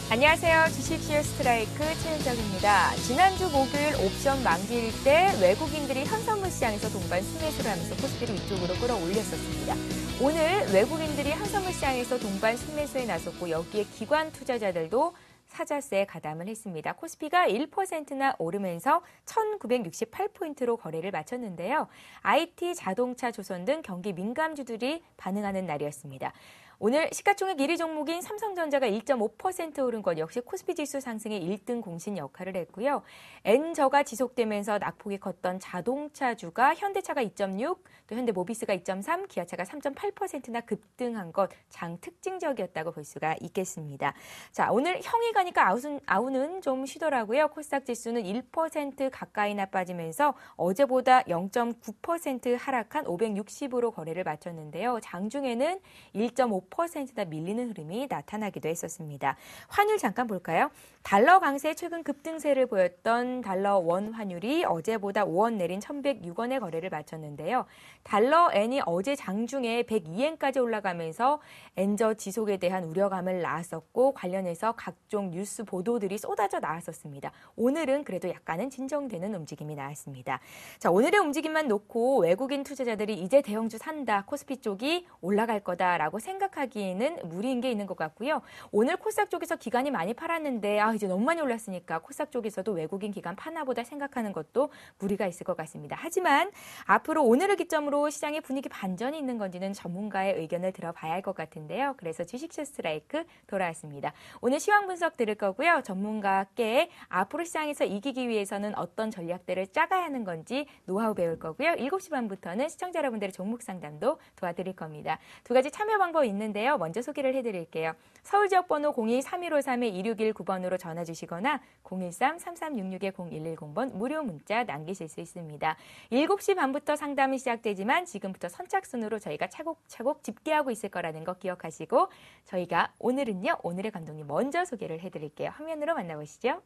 안녕하세요. 주식시어 스트라이크 최은정입니다. 지난주 목요일 옵션 만기일 때 외국인들이 현선물 시장에서 동반 순매수를 하면서 코스피를 위쪽으로 끌어올렸었습니다. 오늘 외국인들이 현선물 시장에서 동반 순매수에 나섰고 여기에 기관 투자자들도 사자세에 가담을 했습니다. 코스피가 1%나 오르면서 1968포인트로 거래를 마쳤는데요. IT, 자동차, 조선 등 경기 민감주들이 반응하는 날이었습니다. 오늘 시가총액 1위 종목인 삼성전자가 1.5% 오른 것 역시 코스피 지수 상승의 1등 공신 역할을 했고요. N저가 지속되면서 낙폭이 컸던 자동차주가 현대차가 2.6, 또 현대모비스가 2.3, 기아차가 3.8%나 급등한 것 장 특징적이었다고 볼 수가 있겠습니다. 자, 오늘 형이 가니까 아우는 좀 쉬더라고요. 코스닥 지수는 1% 가까이나 빠지면서 어제보다 0.9% 하락한 560으로 거래를 마쳤는데요. 장중에는 1.5%나 밀리는 흐름이 나타나기도 했었습니다. 환율 잠깐 볼까요? 달러 강세 최근 급등세를 보였던 달러 원 환율이 어제보다 5원 내린 1,106원의 거래를 마쳤는데요. 달러 N이 어제 장중에 102엔까지 올라가면서 엔저 지속에 대한 우려감을 낳았었고 관련해서 각종 뉴스 보도들이 쏟아져 나왔었습니다. 오늘은 그래도 약간은 진정되는 움직임이 나왔습니다. 자, 오늘의 움직임만 놓고 외국인 투자자들이 이제 대형주 산다, 코스피 쪽이 올라갈 거다라고 생각하기에는 무리인 게 있는 것 같고요. 오늘 코스닥 쪽에서 기관이 많이 팔았는데 이제 너무 많이 올랐으니까 코스닥 쪽에서도 외국인 기관 파나보다 생각하는 것도 무리가 있을 것 같습니다. 하지만 앞으로 오늘을 기점으로 시장의 분위기 반전이 있는 건지는 전문가의 의견을 들어봐야 할 것 같은데요. 그래서 주식쇼 스트라이크 돌아왔습니다. 오늘 시황 분석 들을 거고요. 전문가께 앞으로 시장에서 이기기 위해서는 어떤 전략들을 짜가야 하는 건지 노하우 배울 거고요. 7시 반부터는 시청자 여러분들의 종목 상담도 도와드릴 겁니다. 두 가지 참여 방법 있는데요. 먼저 소개를 해드릴게요. 서울 지역번호 02-3153-2619번으로 전화 주시거나 013-3366-0110번 무료 문자 남기실 수 있습니다. 7시 반부터 상담이 시작되지만 지금부터 선착순으로 저희가 차곡차곡 집계하고 있을 거라는 거 기억하시고 저희가 오늘은요. 오늘의 감독님 먼저 소개를 해드릴게요. 화면으로 만나보시죠.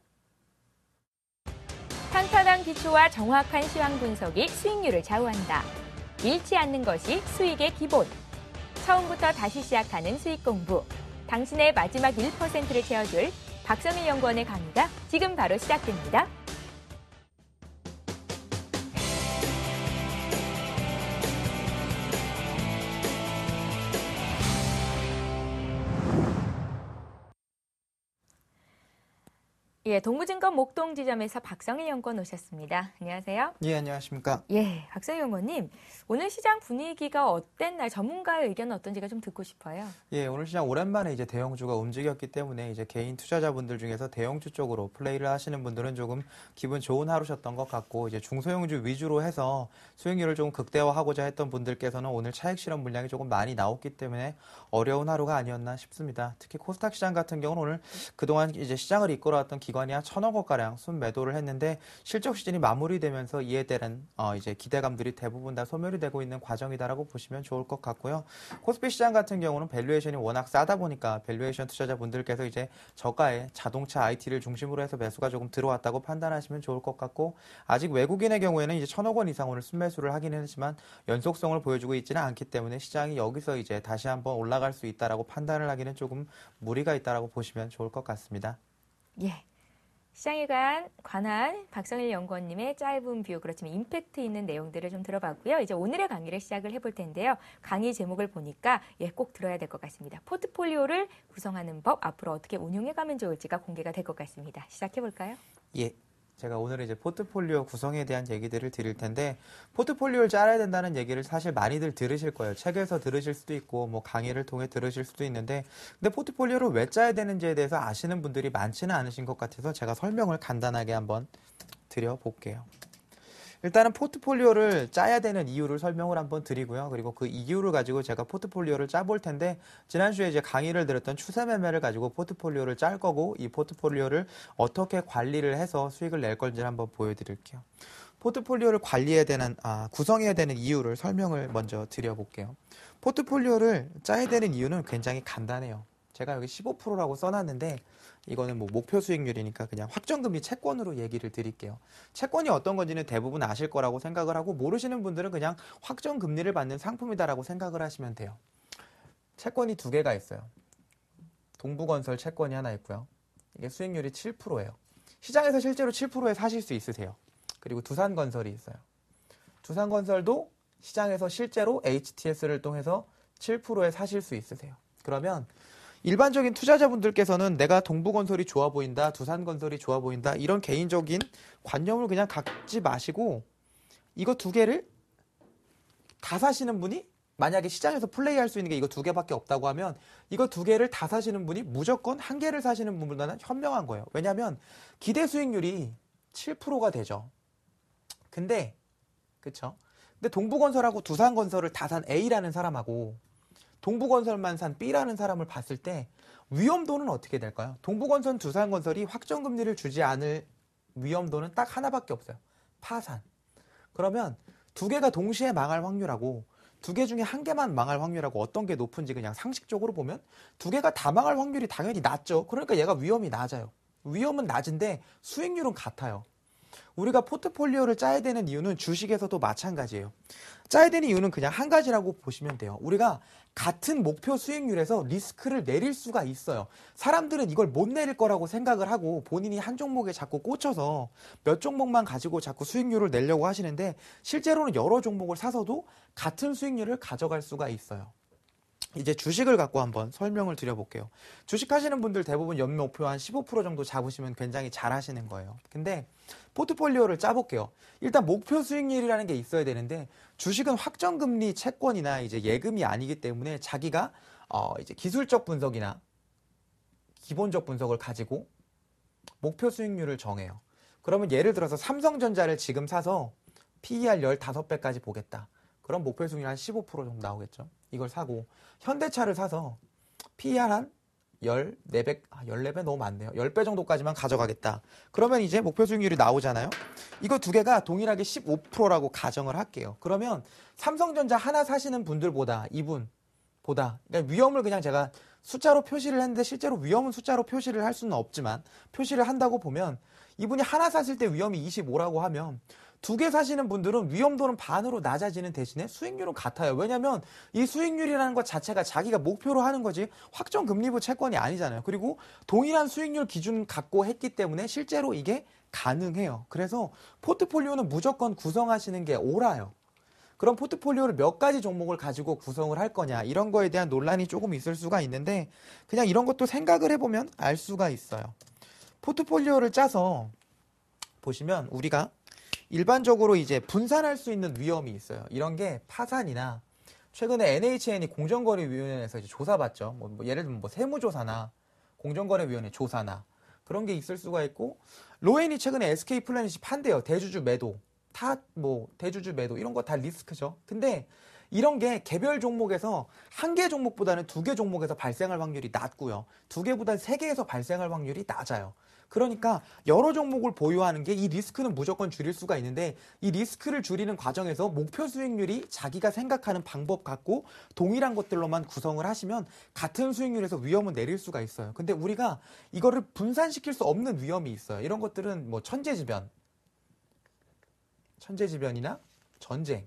탄탄한 기초와 정확한 시황 분석이 수익률을 좌우한다. 잃지 않는 것이 수익의 기본. 처음부터 다시 시작하는 수익 공부. 당신의 마지막 1%를 채워줄 박성일 연구원의 강의가 지금 바로 시작됩니다. 예, 동부증권 목동지점에서 박성일 연구원 오셨습니다. 안녕하세요. 예, 안녕하십니까. 예, 박성일 연구원님. 오늘 시장 분위기가 어땠나요? 전문가의 의견은 어떤지가 좀 듣고 싶어요. 예, 오늘 시장 오랜만에 이제 대형주가 움직였기 때문에 이제 개인 투자자분들 중에서 대형주 쪽으로 플레이를 하시는 분들은 조금 기분 좋은 하루셨던 것 같고 이제 중소형주 위주로 해서 수익률을 조금 극대화하고자 했던 분들께서는 오늘 차익 실현 물량이 조금 많이 나왔기 때문에 어려운 하루가 아니었나 싶습니다. 특히 코스닥 시장 같은 경우는 오늘 그동안 이제 시장을 이끌어왔던 기관이 한 1,000억 원가량 순매도를 했는데 실적 시즌이 마무리되면서 이에 대한 이제 기대감들이 대부분 다 소멸이 되고 있는 과정이다라고 보시면 좋을 것 같고요. 코스피 시장 같은 경우는 밸류에이션이 워낙 싸다 보니까 밸류에이션 투자자분들께서 이제 저가의 자동차 IT를 중심으로 해서 매수가 조금 들어왔다고 판단하시면 좋을 것 같고 아직 외국인의 경우에는 이제 1,000억 원 이상 오늘 순매수를 하긴 했지만 연속성을 보여주고 있지는 않기 때문에 시장이 여기서 이제 다시 한번 올라갈 수 있다라고 판단을 하기는 조금 무리가 있다라고 보시면 좋을 것 같습니다. 예. 시장에 관한 박성일 연구원님의 짧은 뷰, 그렇지만 임팩트 있는 내용들을 좀 들어봤고요. 이제 오늘의 강의를 시작을 해볼 텐데요. 강의 제목을 보니까 꼭 들어야 될 것 같습니다. 포트폴리오를 구성하는 법, 앞으로 어떻게 운용해가면 좋을지가 공개가 될 것 같습니다. 시작해볼까요? 예. 제가 오늘 이제 포트폴리오 구성에 대한 얘기들을 드릴 텐데 포트폴리오를 짜야 된다는 얘기를 사실 많이들 들으실 거예요. 책에서 들으실 수도 있고 뭐 강의를 통해 들으실 수도 있는데 근데 포트폴리오를 왜 짜야 되는지에 대해서 아시는 분들이 많지는 않으신 것 같아서 제가 설명을 간단하게 한번 드려볼게요. 일단은 포트폴리오를 짜야 되는 이유를 설명을 한번 드리고요. 그리고 그 이유를 가지고 제가 포트폴리오를 짜볼 텐데 지난주에 이제 강의를 들었던 추세 매매를 가지고 포트폴리오를 짤 거고 이 포트폴리오를 어떻게 관리를 해서 수익을 낼 건지를 한번 보여드릴게요. 포트폴리오를 구성해야 되는 이유를 설명을 먼저 드려볼게요. 포트폴리오를 짜야 되는 이유는 굉장히 간단해요. 제가 여기 15%라고 써놨는데 이거는 뭐 목표 수익률이니까 그냥 확정금리 채권으로 얘기를 드릴게요. 채권이 어떤 건지는 대부분 아실 거라고 생각을 하고 모르시는 분들은 그냥 확정금리를 받는 상품이다라고 생각을 하시면 돼요. 채권이 두 개가 있어요. 동부건설 채권이 하나 있고요. 이게 수익률이 7%예요. 시장에서 실제로 7%에 사실 수 있으세요. 그리고 두산건설이 있어요. 두산건설도 시장에서 실제로 HTS를 통해서 7%에 사실 수 있으세요. 그러면 일반적인 투자자분들께서는 내가 동부건설이 좋아 보인다, 두산건설이 좋아 보인다, 이런 개인적인 관념을 그냥 갖지 마시고 이거 두 개를 다 사시는 분이 만약에 시장에서 플레이할 수 있는 게 이거 두 개밖에 없다고 하면 이거 두 개를 다 사시는 분이 무조건 한 개를 사시는 분보다는 현명한 거예요. 왜냐하면 기대 수익률이 7%가 되죠. 근데 그쵸? 근데 동부건설하고 두산건설을 다 산 A라는 사람하고 동부건설만 산 B라는 사람을 봤을 때 위험도는 어떻게 될까요? 동부건설, 두산건설이 확정금리를 주지 않을 위험도는 딱 하나밖에 없어요. 파산. 그러면 두 개가 동시에 망할 확률하고 두 개 중에 한 개만 망할 확률하고 어떤 게 높은지 그냥 상식적으로 보면 두 개가 다 망할 확률이 당연히 낮죠. 그러니까 얘가 위험이 낮아요. 위험은 낮은데 수익률은 같아요. 우리가 포트폴리오를 짜야 되는 이유는 주식에서도 마찬가지예요. 짜야 되는 이유는 그냥 한 가지라고 보시면 돼요. 우리가 같은 목표 수익률에서 리스크를 내릴 수가 있어요. 사람들은 이걸 못 내릴 거라고 생각을 하고 본인이 한 종목에 자꾸 꽂혀서 몇 종목만 가지고 자꾸 수익률을 내려고 하시는데 실제로는 여러 종목을 사서도 같은 수익률을 가져갈 수가 있어요. 이제 주식을 갖고 한번 설명을 드려볼게요. 주식 하시는 분들 대부분 연목표 한 15% 정도 잡으시면 굉장히 잘 하시는 거예요. 근데 포트폴리오를 짜볼게요. 일단 목표 수익률이라는 게 있어야 되는데 주식은 확정금리 채권이나 이제 예금이 아니기 때문에 자기가 이제 기술적 분석이나 기본적 분석을 가지고 목표 수익률을 정해요. 그러면 예를 들어서 삼성전자를 지금 사서 PER 15배까지 보겠다. 그럼 목표 수익률 한 15% 정도 나오겠죠. 이걸 사고 현대차를 사서 PER 한 14배, 14배 너무 많네요. 10배 정도까지만 가져가겠다. 그러면 이제 목표 수익률이 나오잖아요. 이거 두 개가 동일하게 15%라고 가정을 할게요. 그러면 삼성전자 하나 사시는 분들보다 이분보다 그러니까 위험을 그냥 제가 숫자로 표시를 했는데 실제로 위험은 숫자로 표시를 할 수는 없지만 표시를 한다고 보면 이분이 하나 샀을 때 위험이 25라고 하면 두 개 사시는 분들은 위험도는 반으로 낮아지는 대신에 수익률은 같아요. 왜냐하면 이 수익률이라는 것 자체가 자기가 목표로 하는 거지 확정금리부 채권이 아니잖아요. 그리고 동일한 수익률 기준 갖고 했기 때문에 실제로 이게 가능해요. 그래서 포트폴리오는 무조건 구성하시는 게 옳아요. 그럼 포트폴리오를 몇 가지 종목을 가지고 구성을 할 거냐 이런 거에 대한 논란이 조금 있을 수가 있는데 그냥 이런 것도 생각을 해보면 알 수가 있어요. 포트폴리오를 짜서 보시면 우리가 일반적으로 이제 분산할 수 있는 위험이 있어요. 이런 게 파산이나 최근에 NHN이 공정거래위원회에서 이제 조사받죠. 예를 들면 세무조사나 공정거래위원회 조사나 그런 게 있을 수가 있고 로엔이 최근에 SK플래닛이 판대요. 대주주 매도, 대주주 매도 이런 거 다 리스크죠. 근데 이런 게 개별 종목에서 한 개 종목보다는 두 개 종목에서 발생할 확률이 낮고요. 두 개보다는 세 개에서 발생할 확률이 낮아요. 그러니까 여러 종목을 보유하는 게 이 리스크는 무조건 줄일 수가 있는데 이 리스크를 줄이는 과정에서 목표 수익률이 자기가 생각하는 방법 갖고 동일한 것들로만 구성을 하시면 같은 수익률에서 위험은 내릴 수가 있어요. 근데 우리가 이거를 분산시킬 수 없는 위험이 있어요. 이런 것들은 천재지변이나 전쟁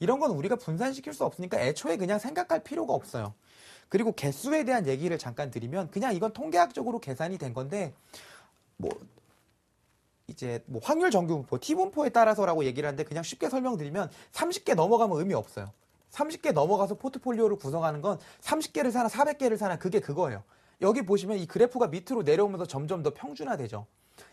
이런 건 우리가 분산시킬 수 없으니까 애초에 그냥 생각할 필요가 없어요. 그리고 개수에 대한 얘기를 잠깐 드리면 그냥 이건 통계학적으로 계산이 된 건데 확률 정규분포, T분포에 따라서라고 얘기를 하는데 그냥 쉽게 설명드리면 30개 넘어가면 의미 없어요. 30개 넘어가서 포트폴리오를 구성하는 건 30개를 사나 400개를 사나 그게 그거예요. 여기 보시면 이 그래프가 밑으로 내려오면서 점점 더 평준화되죠.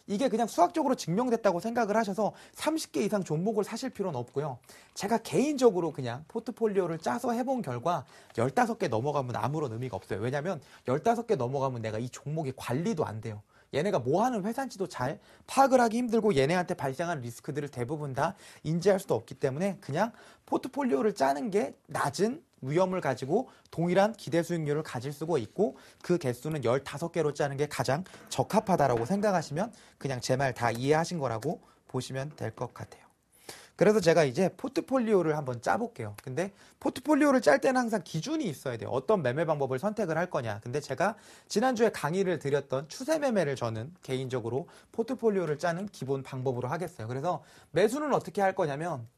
이게 그냥 수학적으로 증명됐다고 생각을 하셔서 30개 이상 종목을 사실 필요는 없고요. 제가 개인적으로 그냥 포트폴리오를 짜서 해본 결과 15개 넘어가면 아무런 의미가 없어요. 왜냐면 15개 넘어가면 내가 이 종목이 관리도 안 돼요. 얘네가 뭐 하는 회사인지도 잘 파악을 하기 힘들고 얘네한테 발생하는 리스크들을 대부분 다 인지할 수도 없기 때문에 그냥 포트폴리오를 짜는 게 낮은 위험을 가지고 동일한 기대 수익률을 가질 수가 있고 그 개수는 15개로 짜는 게 가장 적합하다라고 생각하시면 그냥 제 말 다 이해하신 거라고 보시면 될 것 같아요. 그래서 제가 이제 포트폴리오를 한번 짜볼게요. 근데 포트폴리오를 짤 때는 항상 기준이 있어야 돼요. 어떤 매매 방법을 선택을 할 거냐. 근데 제가 지난주에 강의를 드렸던 추세 매매를 저는 개인적으로 포트폴리오를 짜는 기본 방법으로 하겠어요. 그래서 매수는 어떻게 할 거냐면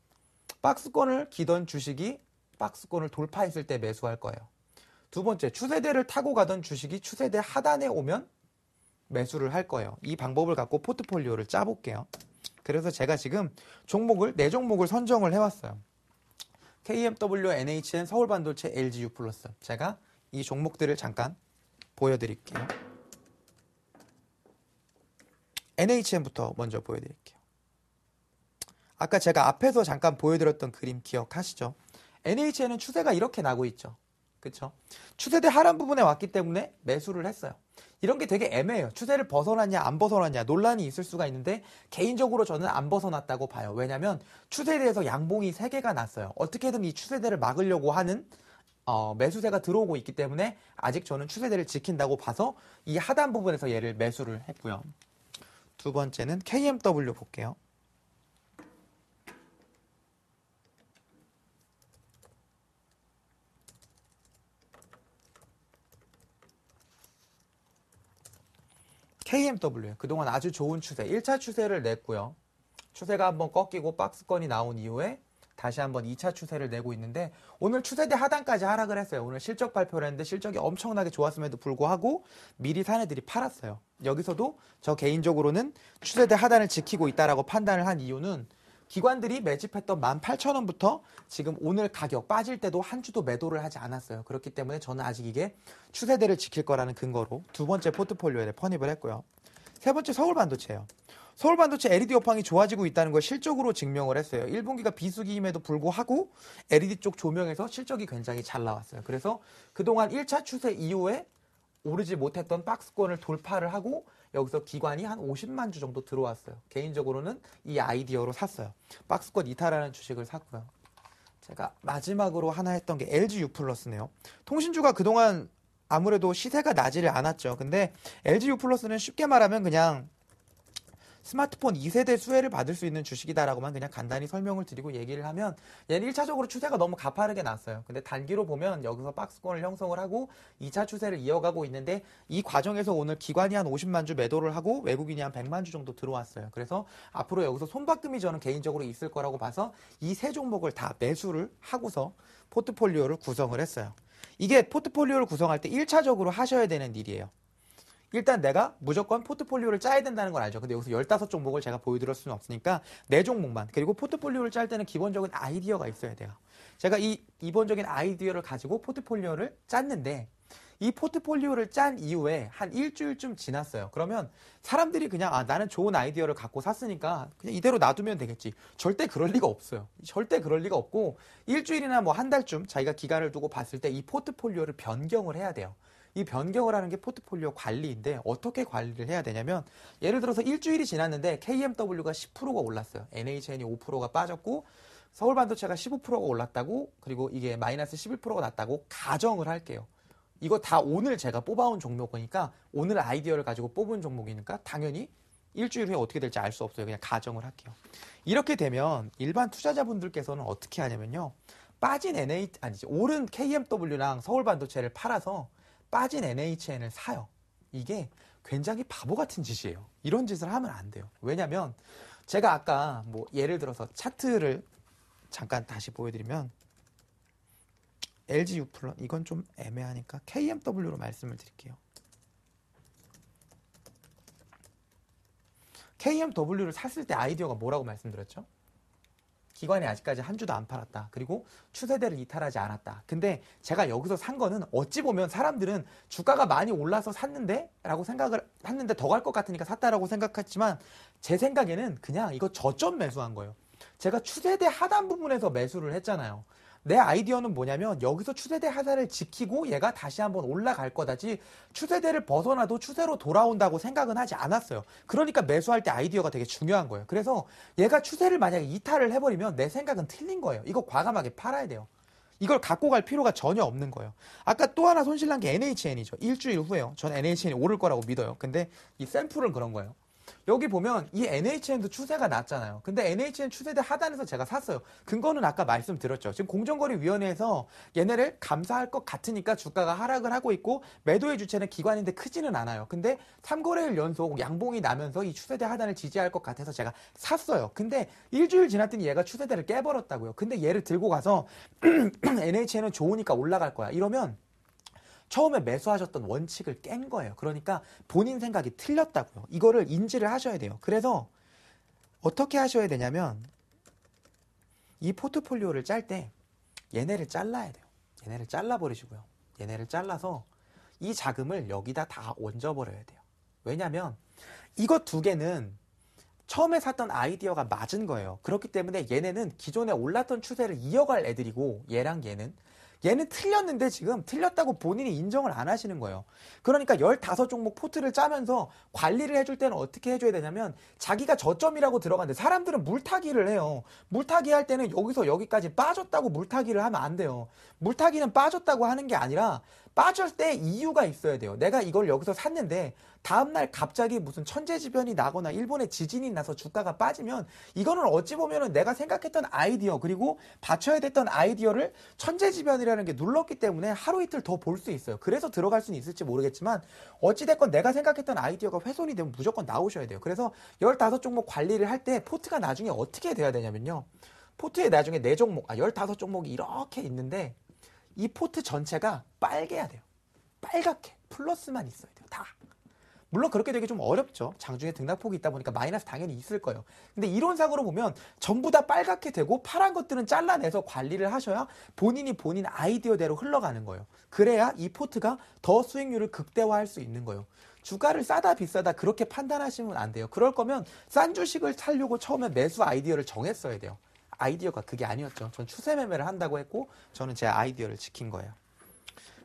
박스권을 기던 주식이 박스권을 돌파했을 때 매수할 거예요. 두 번째, 추세대를 타고 가던 주식이 추세대 하단에 오면 매수를 할 거예요. 이 방법을 갖고 포트폴리오를 짜볼게요. 그래서 제가 지금 종목을 4종목을 선정을 해왔어요. KMW, NHN, 서울반도체, LGU+. 제가 이 종목들을 잠깐 보여드릴게요. NHN부터 먼저 보여드릴게요. 아까 제가 앞에서 잠깐 보여드렸던 그림 기억하시죠? NHN은 추세가 이렇게 나고 있죠. 그쵸? 추세대 하락 부분에 왔기 때문에 매수를 했어요. 이런 게 되게 애매해요. 추세를 벗어났냐 안 벗어났냐 논란이 있을 수가 있는데 개인적으로 저는 안 벗어났다고 봐요. 왜냐하면 추세대에서 양봉이 3개가 났어요. 어떻게든 이 추세대를 막으려고 하는 매수세가 들어오고 있기 때문에 아직 저는 추세대를 지킨다고 봐서 이 하단 부분에서 얘를 매수를 했고요. 두 번째는 KMW 볼게요. KMW예요. 그동안 아주 좋은 추세, 1차 추세를 냈고요. 추세가 한번 꺾이고 박스권이 나온 이후에 다시 한번 2차 추세를 내고 있는데 오늘 추세대 하단까지 하락을 했어요. 오늘 실적 발표를 했는데 실적이 엄청나게 좋았음에도 불구하고 미리 산 애들이 팔았어요. 여기서도 저 개인적으로는 추세대 하단을 지키고 있다라고 판단을 한 이유는 기관들이 매집했던 18,000원부터 지금 오늘 가격 빠질 때도 한 주도 매도를 하지 않았어요. 그렇기 때문에 저는 아직 이게 추세대를 지킬 거라는 근거로 두 번째 포트폴리오에 편입을 했고요. 세 번째 서울반도체예요. 서울반도체 LED 업황이 좋아지고 있다는 걸 실적으로 증명을 했어요. 1분기가 비수기임에도 불구하고 LED 쪽 조명에서 실적이 굉장히 잘 나왔어요. 그래서 그동안 1차 추세 이후에 오르지 못했던 박스권을 돌파를 하고 여기서 기관이 한 50만 주 정도 들어왔어요. 개인적으로는 이 아이디어로 샀어요. 박스권 이탈하는 주식을 샀고요. 제가 마지막으로 하나 했던 게 LGU+네요. 통신주가 그동안 아무래도 시세가 나지를 않았죠. 근데 LGU+는 쉽게 말하면 그냥 스마트폰 2세대 수혜를 받을 수 있는 주식이다라고만 그냥 간단히 설명을 드리고 얘기를 하면 얘는 1차적으로 추세가 너무 가파르게 났어요. 근데 단기로 보면 여기서 박스권을 형성을 하고 2차 추세를 이어가고 있는데 이 과정에서 오늘 기관이 한 50만 주 매도를 하고 외국인이 한 100만 주 정도 들어왔어요. 그래서 앞으로 여기서 손바꿈이 저는 개인적으로 있을 거라고 봐서 이 세 종목을 다 매수를 하고서 포트폴리오를 구성을 했어요. 이게 포트폴리오를 구성할 때 1차적으로 하셔야 되는 일이에요. 일단 내가 무조건 포트폴리오를 짜야 된다는 걸 알죠. 근데 여기서 15종목을 제가 보여드릴 수는 없으니까 4종목만. 그리고 포트폴리오를 짤 때는 기본적인 아이디어가 있어야 돼요. 제가 이 기본적인 아이디어를 가지고 포트폴리오를 짰는데 이 포트폴리오를 짠 이후에 한 일주일쯤 지났어요. 그러면 사람들이 그냥 나는 좋은 아이디어를 갖고 샀으니까 그냥 이대로 놔두면 되겠지. 절대 그럴 리가 없어요. 절대 그럴 리가 없고 일주일이나 뭐 한 달쯤 자기가 기간을 두고 봤을 때 이 포트폴리오를 변경을 해야 돼요. 이 변경을 하는 게 포트폴리오 관리인데 어떻게 관리를 해야 되냐면 예를 들어서 일주일이 지났는데 KMW가 10%가 올랐어요. NHN이 5%가 빠졌고 서울반도체가 15%가 올랐다고 그리고 이게 마이너스 11%가 났다고 가정을 할게요. 이거 다 오늘 제가 뽑아온 종목이니까 오늘 아이디어를 가지고 뽑은 종목이니까 당연히 일주일 후에 어떻게 될지 알 수 없어요. 그냥 가정을 할게요. 이렇게 되면 일반 투자자분들께서는 어떻게 하냐면요. 오른 KMW랑 서울반도체를 팔아서 빠진 NHN을 사요. 이게 굉장히 바보 같은 짓이에요. 이런 짓을 하면 안 돼요. 왜냐면 제가 아까 뭐 예를 들어서 차트를 잠깐 다시 보여드리면 LGU+, 이건 좀 애매하니까 KMW로 말씀을 드릴게요. KMW를 샀을 때 아이디어가 뭐라고 말씀드렸죠? 기관이 아직까지 한 주도 안 팔았다. 그리고 추세대를 이탈하지 않았다. 근데 제가 여기서 산 거는 어찌 보면 사람들은 주가가 많이 올라서 샀는데 라고 생각을 했는데 더 갈 것 같으니까 샀다라고 생각했지만 제 생각에는 그냥 이거 저점 매수한 거예요. 제가 추세대 하단 부분에서 매수를 했잖아요. 내 아이디어는 뭐냐면 여기서 추세대 하단을 지키고 얘가 다시 한번 올라갈 거다지 추세대를 벗어나도 추세로 돌아온다고 생각은 하지 않았어요. 그러니까 매수할 때 아이디어가 되게 중요한 거예요. 그래서 얘가 추세를 만약에 이탈을 해버리면 내 생각은 틀린 거예요. 이거 과감하게 팔아야 돼요. 이걸 갖고 갈 필요가 전혀 없는 거예요. 아까 또 하나 손실난 게 NHN이죠. 일주일 후에요. 전 NHN이 오를 거라고 믿어요. 근데 이 샘플은 그런 거예요. 여기 보면 이 NHN도 추세가 났잖아요. 근데 NHN 추세대 하단에서 제가 샀어요. 근거는 아까 말씀드렸죠. 지금 공정거래위원회에서 얘네를 감사할 것 같으니까 주가가 하락을 하고 있고 매도의 주체는 기관인데 크지는 않아요. 근데 3거래일 연속 양봉이 나면서 이 추세대 하단을 지지할 것 같아서 제가 샀어요. 근데 일주일 지났더니 얘가 추세대를 깨버렸다고요. 근데 얘를 들고 가서 NHN은 좋으니까 올라갈 거야. 이러면 처음에 매수하셨던 원칙을 깬 거예요. 그러니까 본인 생각이 틀렸다고요. 이거를 인지를 하셔야 돼요. 그래서 어떻게 하셔야 되냐면 이 포트폴리오를 짤 때 얘네를 잘라야 돼요. 얘네를 잘라버리시고요. 얘네를 잘라서 이 자금을 여기다 다 얹어버려야 돼요. 왜냐면 이거 두 개는 처음에 샀던 아이디어가 맞은 거예요. 그렇기 때문에 얘네는 기존에 올랐던 추세를 이어갈 애들이고 얘랑 얘는 틀렸는데 지금 틀렸다고 본인이 인정을 안 하시는 거예요. 그러니까 15종목 포트를 짜면서 관리를 해줄 때는 어떻게 해줘야 되냐면 자기가 저점이라고 들어가는데 사람들은 물타기를 해요. 물타기 할 때는 여기서 여기까지 빠졌다고 물타기를 하면 안 돼요. 물타기는 빠졌다고 하는 게 아니라 빠질 때 이유가 있어야 돼요. 내가 이걸 여기서 샀는데 다음날 갑자기 무슨 천재지변이 나거나 일본에 지진이 나서 주가가 빠지면 이거는 어찌 보면은 내가 생각했던 아이디어 그리고 받쳐야 됐던 아이디어를 천재지변이라는 게 눌렀기 때문에 하루 이틀 더 볼 수 있어요. 그래서 들어갈 수는 있을지 모르겠지만 어찌됐건 내가 생각했던 아이디어가 훼손이 되면 무조건 나오셔야 돼요. 그래서 15종목 관리를 할 때 포트가 나중에 어떻게 돼야 되냐면요. 포트에 나중에 4종목, 15종목이 이렇게 있는데 이 포트 전체가 빨개야 돼요. 빨갛게 플러스만 있어야 돼요. 다. 물론 그렇게 되기 좀 어렵죠. 장중에 등락폭이 있다 보니까 마이너스 당연히 있을 거예요. 근데 이론상으로 보면 전부 다 빨갛게 되고 파란 것들은 잘라내서 관리를 하셔야 본인 아이디어대로 흘러가는 거예요. 그래야 이 포트가 더 수익률을 극대화할 수 있는 거예요. 주가를 싸다 비싸다 그렇게 판단하시면 안 돼요. 그럴 거면 싼 주식을 사려고 처음에 매수 아이디어를 정했어야 돼요. 아이디어가 그게 아니었죠. 전 추세 매매를 한다고 했고 저는 제 아이디어를 지킨 거예요.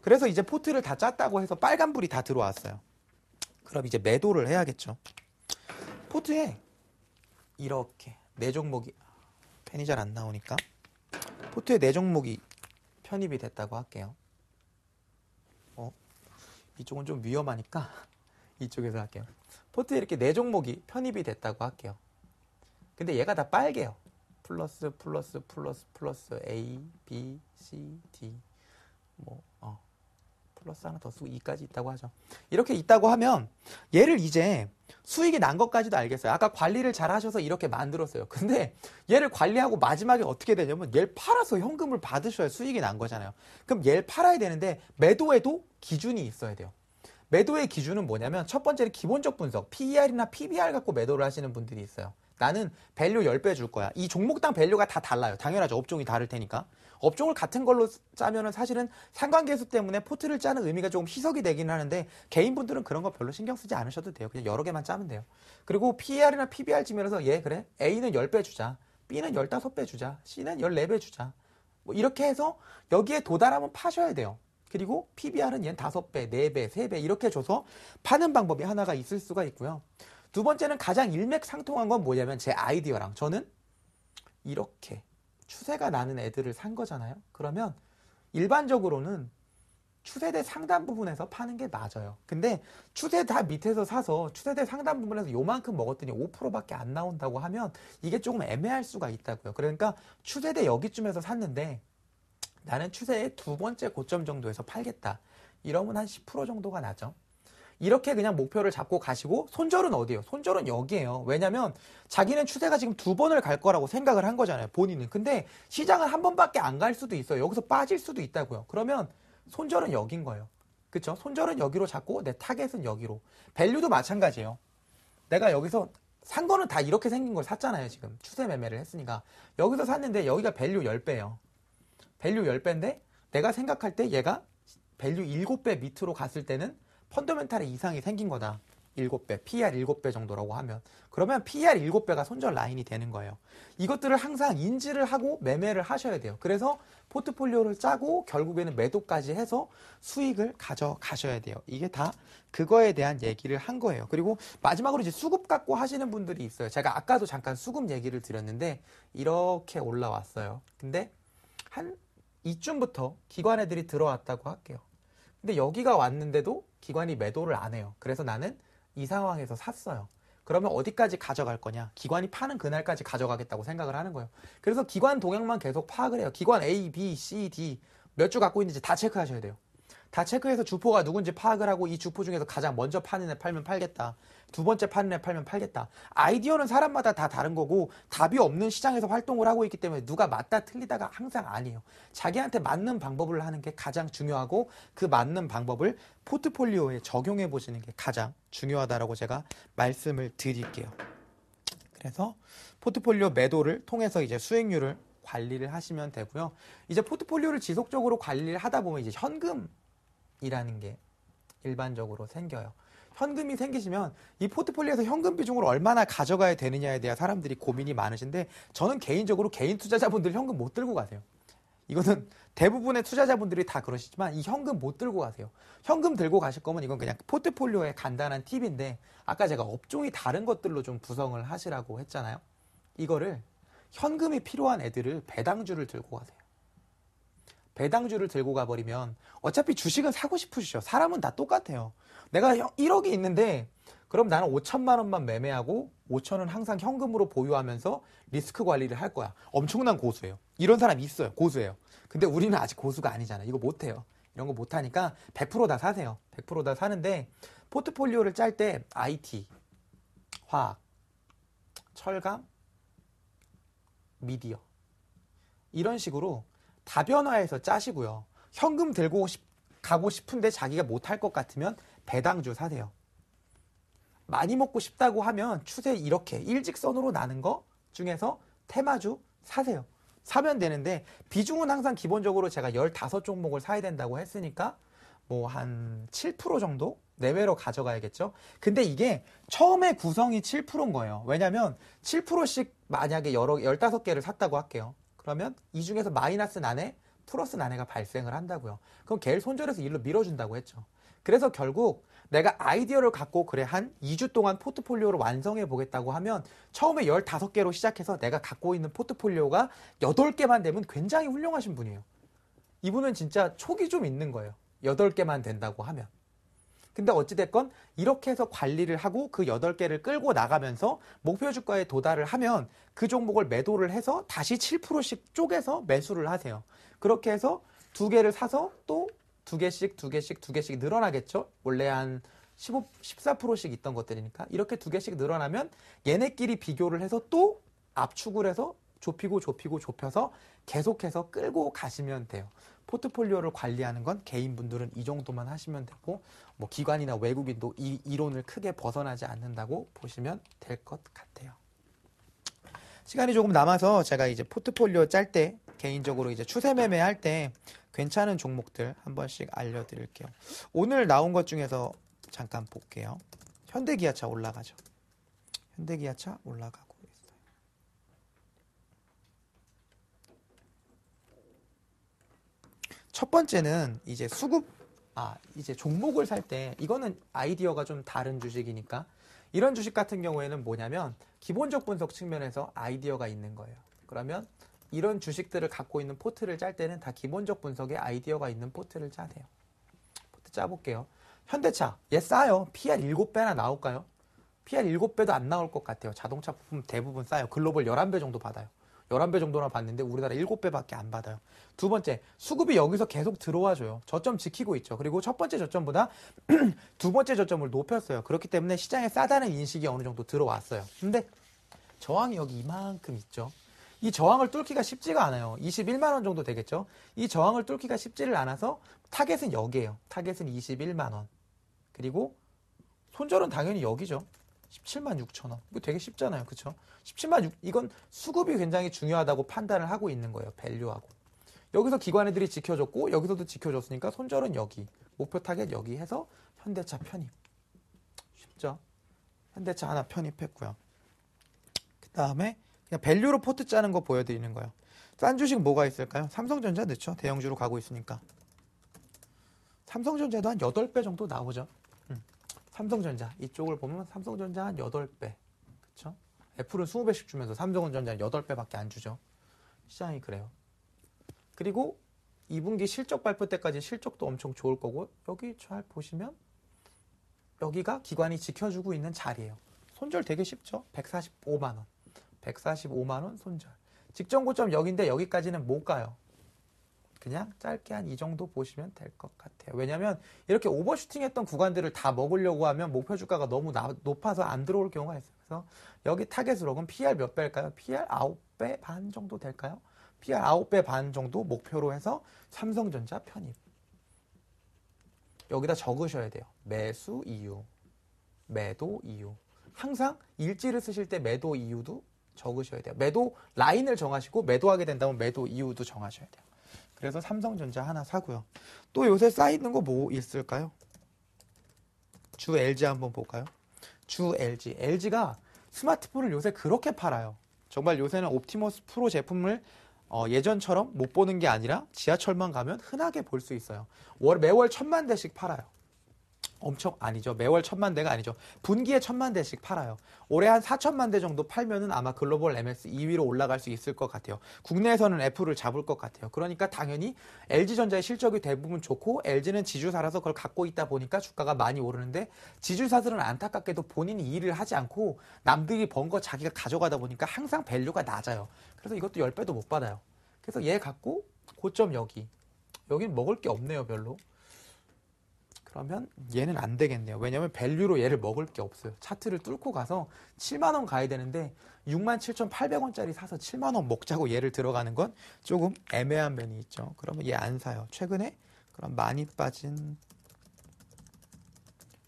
그래서 이제 포트를 다 짰다고 해서 빨간불이 다 들어왔어요. 그럼 이제 매도를 해야겠죠. 포트에 이렇게 4종목이 펜이 잘 안 나오니까 포트에 4종목이 편입이 됐다고 할게요. 이쪽은 좀 위험하니까 이쪽에서 할게요. 포트에 이렇게 4종목이 편입이 됐다고 할게요. 근데 얘가 다 빨개요. 플러스 A, B, C, D 플러스 하나 더 쓰고 2까지 있다고 하죠. 이렇게 있다고 하면 얘를 이제 수익이 난 것까지도 알겠어요. 아까 관리를 잘 하셔서 이렇게 만들었어요. 근데 얘를 관리하고 마지막에 어떻게 되냐면 얘를 팔아서 현금을 받으셔야 수익이 난 거잖아요. 그럼 얘를 팔아야 되는데 매도에도 기준이 있어야 돼요. 매도의 기준은 뭐냐면 첫 번째는 기본적 분석, PER이나 PBR 갖고 매도를 하시는 분들이 있어요. 나는 밸류 10배 줄 거야. 이 종목당 밸류가 다 달라요. 당연하죠. 업종이 다를 테니까. 업종을 같은 걸로 짜면은 사실은 상관계수 때문에 포트를 짜는 의미가 조금 희석이 되긴 하는데 개인분들은 그런 거 별로 신경 쓰지 않으셔도 돼요. 그냥 여러 개만 짜면 돼요. 그리고 PER이나 PBR 지면에서 그래 A는 10배 주자, B는 15배 주자, C는 14배 주자 뭐 이렇게 해서 여기에 도달하면 파셔야 돼요. 그리고 PBR은 얘는 5배, 4배, 3배 이렇게 줘서 파는 방법이 하나가 있을 수가 있고요. 두 번째는 가장 일맥상통한 건 뭐냐면 제 아이디어랑 저는 이렇게 추세가 나는 애들을 산 거잖아요. 그러면 일반적으로는 추세대 상단 부분에서 파는 게 맞아요. 근데 추세 다 밑에서 사서 추세대 상단 부분에서 요만큼 먹었더니 5%밖에 안 나온다고 하면 이게 조금 애매할 수가 있다고요. 그러니까 추세대 여기쯤에서 샀는데 나는 추세의 2번째 고점 정도에서 팔겠다. 이러면 한 10% 정도가 나죠. 이렇게 그냥 목표를 잡고 가시고 손절은 어디예요? 손절은 여기예요. 왜냐면 자기는 추세가 지금 2번을 갈 거라고 생각을 한 거잖아요. 본인은. 근데 시장은 한 번밖에 안 갈 수도 있어요. 여기서 빠질 수도 있다고요. 그러면 손절은 여긴 거예요. 그쵸? 손절은 여기로 잡고 내 타겟은 여기로. 밸류도 마찬가지예요. 내가 여기서 산 거는 다 이렇게 생긴 걸 샀잖아요. 지금 추세 매매를 했으니까. 여기서 샀는데 여기가 밸류 10배예요. 밸류 10배인데 내가 생각할 때 얘가 밸류 7배 밑으로 갔을 때는 펀더멘탈의 이상이 생긴 거다. 7배, PER 7배 정도라고 하면. 그러면 PER 7배가 손절 라인이 되는 거예요. 이것들을 항상 인지를 하고 매매를 하셔야 돼요. 그래서 포트폴리오를 짜고 결국에는 매도까지 해서 수익을 가져가셔야 돼요. 이게 다 그거에 대한 얘기를 한 거예요. 그리고 마지막으로 이제 수급 갖고 하시는 분들이 있어요. 제가 아까도 잠깐 수급 얘기를 드렸는데 이렇게 올라왔어요. 근데 한 이쯤부터 기관 애들이 들어왔다고 할게요. 근데 여기가 왔는데도 기관이 매도를 안 해요. 그래서 나는 이 상황에서 샀어요. 그러면 어디까지 가져갈 거냐? 기관이 파는 그날까지 가져가겠다고 생각을 하는 거예요. 그래서 기관 동향만 계속 파악을 해요. 기관 A, B, C, D 몇 주 갖고 있는지 다 체크하셔야 돼요. 다 체크해서 주포가 누군지 파악을 하고 이 주포 중에서 가장 먼저 파는 애 팔면 팔겠다. 두 번째 파는 애 팔면 팔겠다. 아이디어는 사람마다 다 다른 거고 답이 없는 시장에서 활동을 하고 있기 때문에 누가 맞다 틀리다가 항상 아니에요. 자기한테 맞는 방법을 하는 게 가장 중요하고 그 맞는 방법을 포트폴리오에 적용해 보시는 게 가장 중요하다라고 제가 말씀을 드릴게요. 그래서 포트폴리오 매도를 통해서 이제 수익률을 관리를 하시면 되고요. 이제 포트폴리오를 지속적으로 관리를 하다 보면 이제 현금이라는 게 일반적으로 생겨요. 현금이 생기시면 이 포트폴리오에서 현금 비중을 얼마나 가져가야 되느냐에 대한 사람들이 고민이 많으신데 저는 개인적으로 개인 투자자분들 현금 못 들고 가세요. 이거는 대부분의 투자자분들이 다 그러시지만 이 현금 못 들고 가세요. 현금 들고 가실 거면 이건 그냥 포트폴리오의 간단한 팁인데 아까 제가 업종이 다른 것들로 좀 구성을 하시라고 했잖아요. 이거를 현금이 필요한 애들을 배당주를 들고 가세요. 배당주를 들고 가버리면 어차피 주식은 사고 싶으시죠. 사람은 다 똑같아요. 내가 1억이 있는데 그럼 나는 5천만 원만 매매하고 5천은 항상 현금으로 보유하면서 리스크 관리를 할 거야. 엄청난 고수예요. 이런 사람 있어요. 고수예요. 근데 우리는 아직 고수가 아니잖아. 이거 못해요. 이런 거 못하니까 100% 다 사세요. 100% 다 사는데 포트폴리오를 짤 때 IT, 화학, 철강, 미디어 이런 식으로 다변화해서 짜시고요. 현금 들고 가고 싶은데 자기가 못할 것 같으면 배당주 사세요. 많이 먹고 싶다고 하면 추세 이렇게 일직선으로 나는 거 중에서 테마주 사세요. 사면 되는데 비중은 항상 기본적으로 제가 15종목을 사야 된다고 했으니까 뭐 한 7% 정도 내외로 가져가야겠죠. 근데 이게 처음에 구성이 7%인 거예요. 왜냐면 7%씩 만약에 15개를 샀다고 할게요. 그러면 이 중에서 마이너스 난해, 플러스 난해가 발생을 한다고요. 그럼 걔를 손절해서 일로 밀어준다고 했죠. 그래서 결국 내가 아이디어를 갖고 그래 한 2주 동안 포트폴리오를 완성해 보겠다고 하면 처음에 15개로 시작해서 내가 갖고 있는 포트폴리오가 8개만 되면 굉장히 훌륭하신 분이에요. 이분은 진짜 촉이 좀 있는 거예요. 8개만 된다고 하면. 근데 어찌됐건 이렇게 해서 관리를 하고 그 8개를 끌고 나가면서 목표 주가에 도달을 하면 그 종목을 매도를 해서 다시 7%씩 쪼개서 매수를 하세요. 그렇게 해서 2개를 사서 또 2개씩 늘어나겠죠? 원래 한 14%씩 있던 것들이니까 이렇게 2개씩 늘어나면 얘네끼리 비교를 해서 또 압축을 해서 좁혀서 계속해서 끌고 가시면 돼요. 포트폴리오를 관리하는 건 개인분들은 이 정도만 하시면 되고 뭐 기관이나 외국인도 이 이론을 크게 벗어나지 않는다고 보시면 될 것 같아요. 시간이 조금 남아서 제가 이제 포트폴리오 짤 때 개인적으로 이제 추세 매매할 때 괜찮은 종목들 한 번씩 알려드릴게요. 오늘 나온 것 중에서 잠깐 볼게요. 현대기아차 올라가죠. 현대기아차 올라가고 있어요. 첫 번째는 이제 이제 종목을 살 때 이거는 아이디어가 좀 다른 주식이니까 이런 주식 같은 경우에는 뭐냐면 기본적 분석 측면에서 아이디어가 있는 거예요. 그러면 이런 주식들을 갖고 있는 포트를 짤 때는 다 기본적 분석에 아이디어가 있는 포트를 짜세요. 포트 짜볼게요. 현대차, 얘 싸요. PR 7배나 나올까요? PR 7배도 안 나올 것 같아요. 자동차 부품 대부분 싸요. 글로벌 11배 정도 받아요. 11배 정도나 받는데 우리나라 7배밖에 안 받아요. 두 번째, 수급이 여기서 계속 들어와줘요. 저점 지키고 있죠. 그리고 첫 번째 저점보다 두 번째 저점을 높였어요. 그렇기 때문에 시장에 싸다는 인식이 어느 정도 들어왔어요. 근데 저항이 여기 이만큼 있죠. 이 저항을 뚫기가 쉽지가 않아요. 21만 원 정도 되겠죠. 이 저항을 뚫기가 쉽지를 않아서 타겟은 여기에요. 타겟은 21만 원. 그리고 손절은 당연히 여기죠. 17만 6천 원. 이거 되게 쉽잖아요. 그쵸? 17만 6, 이건 수급이 굉장히 중요하다고 판단을 하고 있는 거예요. 밸류하고. 여기서 기관애들이 지켜줬고, 여기서도 지켜줬으니까 손절은 여기. 목표 타겟 여기 해서 현대차 편입. 쉽죠? 현대차 하나 편입했고요. 그 다음에 그냥 밸류로 포트 짜는 거 보여드리는 거예요. 싼 주식 뭐가 있을까요? 삼성전자 넣죠. 대형주로 가고 있으니까. 삼성전자도 한 8배 정도 나오죠. 삼성전자 이쪽을 보면 삼성전자 한 8배. 그쵸? 애플은 20배씩 주면서 삼성전자는 8배밖에 안 주죠. 시장이 그래요. 그리고 2분기 실적 발표 때까지 실적도 엄청 좋을 거고 여기 잘 보시면 여기가 기관이 지켜주고 있는 자리예요. 손절 되게 쉽죠? 145만 원. 145만 원 손절. 직전 고점 여기인데 여기까지는 못 가요. 그냥 짧게 한 이 정도 보시면 될 것 같아요. 왜냐하면 이렇게 오버슈팅했던 구간들을 다 먹으려고 하면 목표 주가가 너무 높아서 안 들어올 경우가 있어요. 그래서 여기 타겟으로 그럼 PR 몇 배일까요? PR 9배 반 정도 될까요? PR 9배 반 정도 목표로 해서 삼성전자 편입. 여기다 적으셔야 돼요. 매수 이유, 매도 이유. 항상 일지를 쓰실 때 매도 이유도 적으셔야 돼요. 매도 라인을 정하시고 매도하게 된다면 매도 이유도 정하셔야 돼요. 그래서 삼성전자 하나 사고요. 또 요새 쌓이는 거 뭐 있을까요? 주 LG 한번 볼까요? 주 LG. LG가 스마트폰을 요새 그렇게 팔아요. 정말 요새는 옵티머스 프로 제품을 예전처럼 못 보는 게 아니라 지하철만 가면 흔하게 볼 수 있어요. 매월 1000만 대씩 팔아요. 엄청 아니죠. 매월 1000만 대가 아니죠. 분기에 1000만 대씩 팔아요. 올해 한 4000만 대 정도 팔면은 아마 글로벌 MS 2위로 올라갈 수 있을 것 같아요. 국내에서는 애플을 잡을 것 같아요. 그러니까 당연히 LG전자의 실적이 대부분 좋고 LG는 지주사라서 그걸 갖고 있다 보니까 주가가 많이 오르는데 지주사들은 안타깝게도 본인이 일을 하지 않고 남들이 번 거 자기가 가져가다 보니까 항상 밸류가 낮아요. 그래서 이것도 10배도 못 받아요. 그래서 얘 갖고 고점 여긴 먹을 게 없네요, 별로. 그러면 얘는 안 되겠네요. 왜냐면 밸류로 얘를 먹을 게 없어요. 차트를 뚫고 가서 7만 원 가야 되는데 67,800원짜리 사서 7만 원 먹자고 얘를 들어가는 건 조금 애매한 면이 있죠. 그러면 얘 안 사요. 최근에 그럼 많이 빠진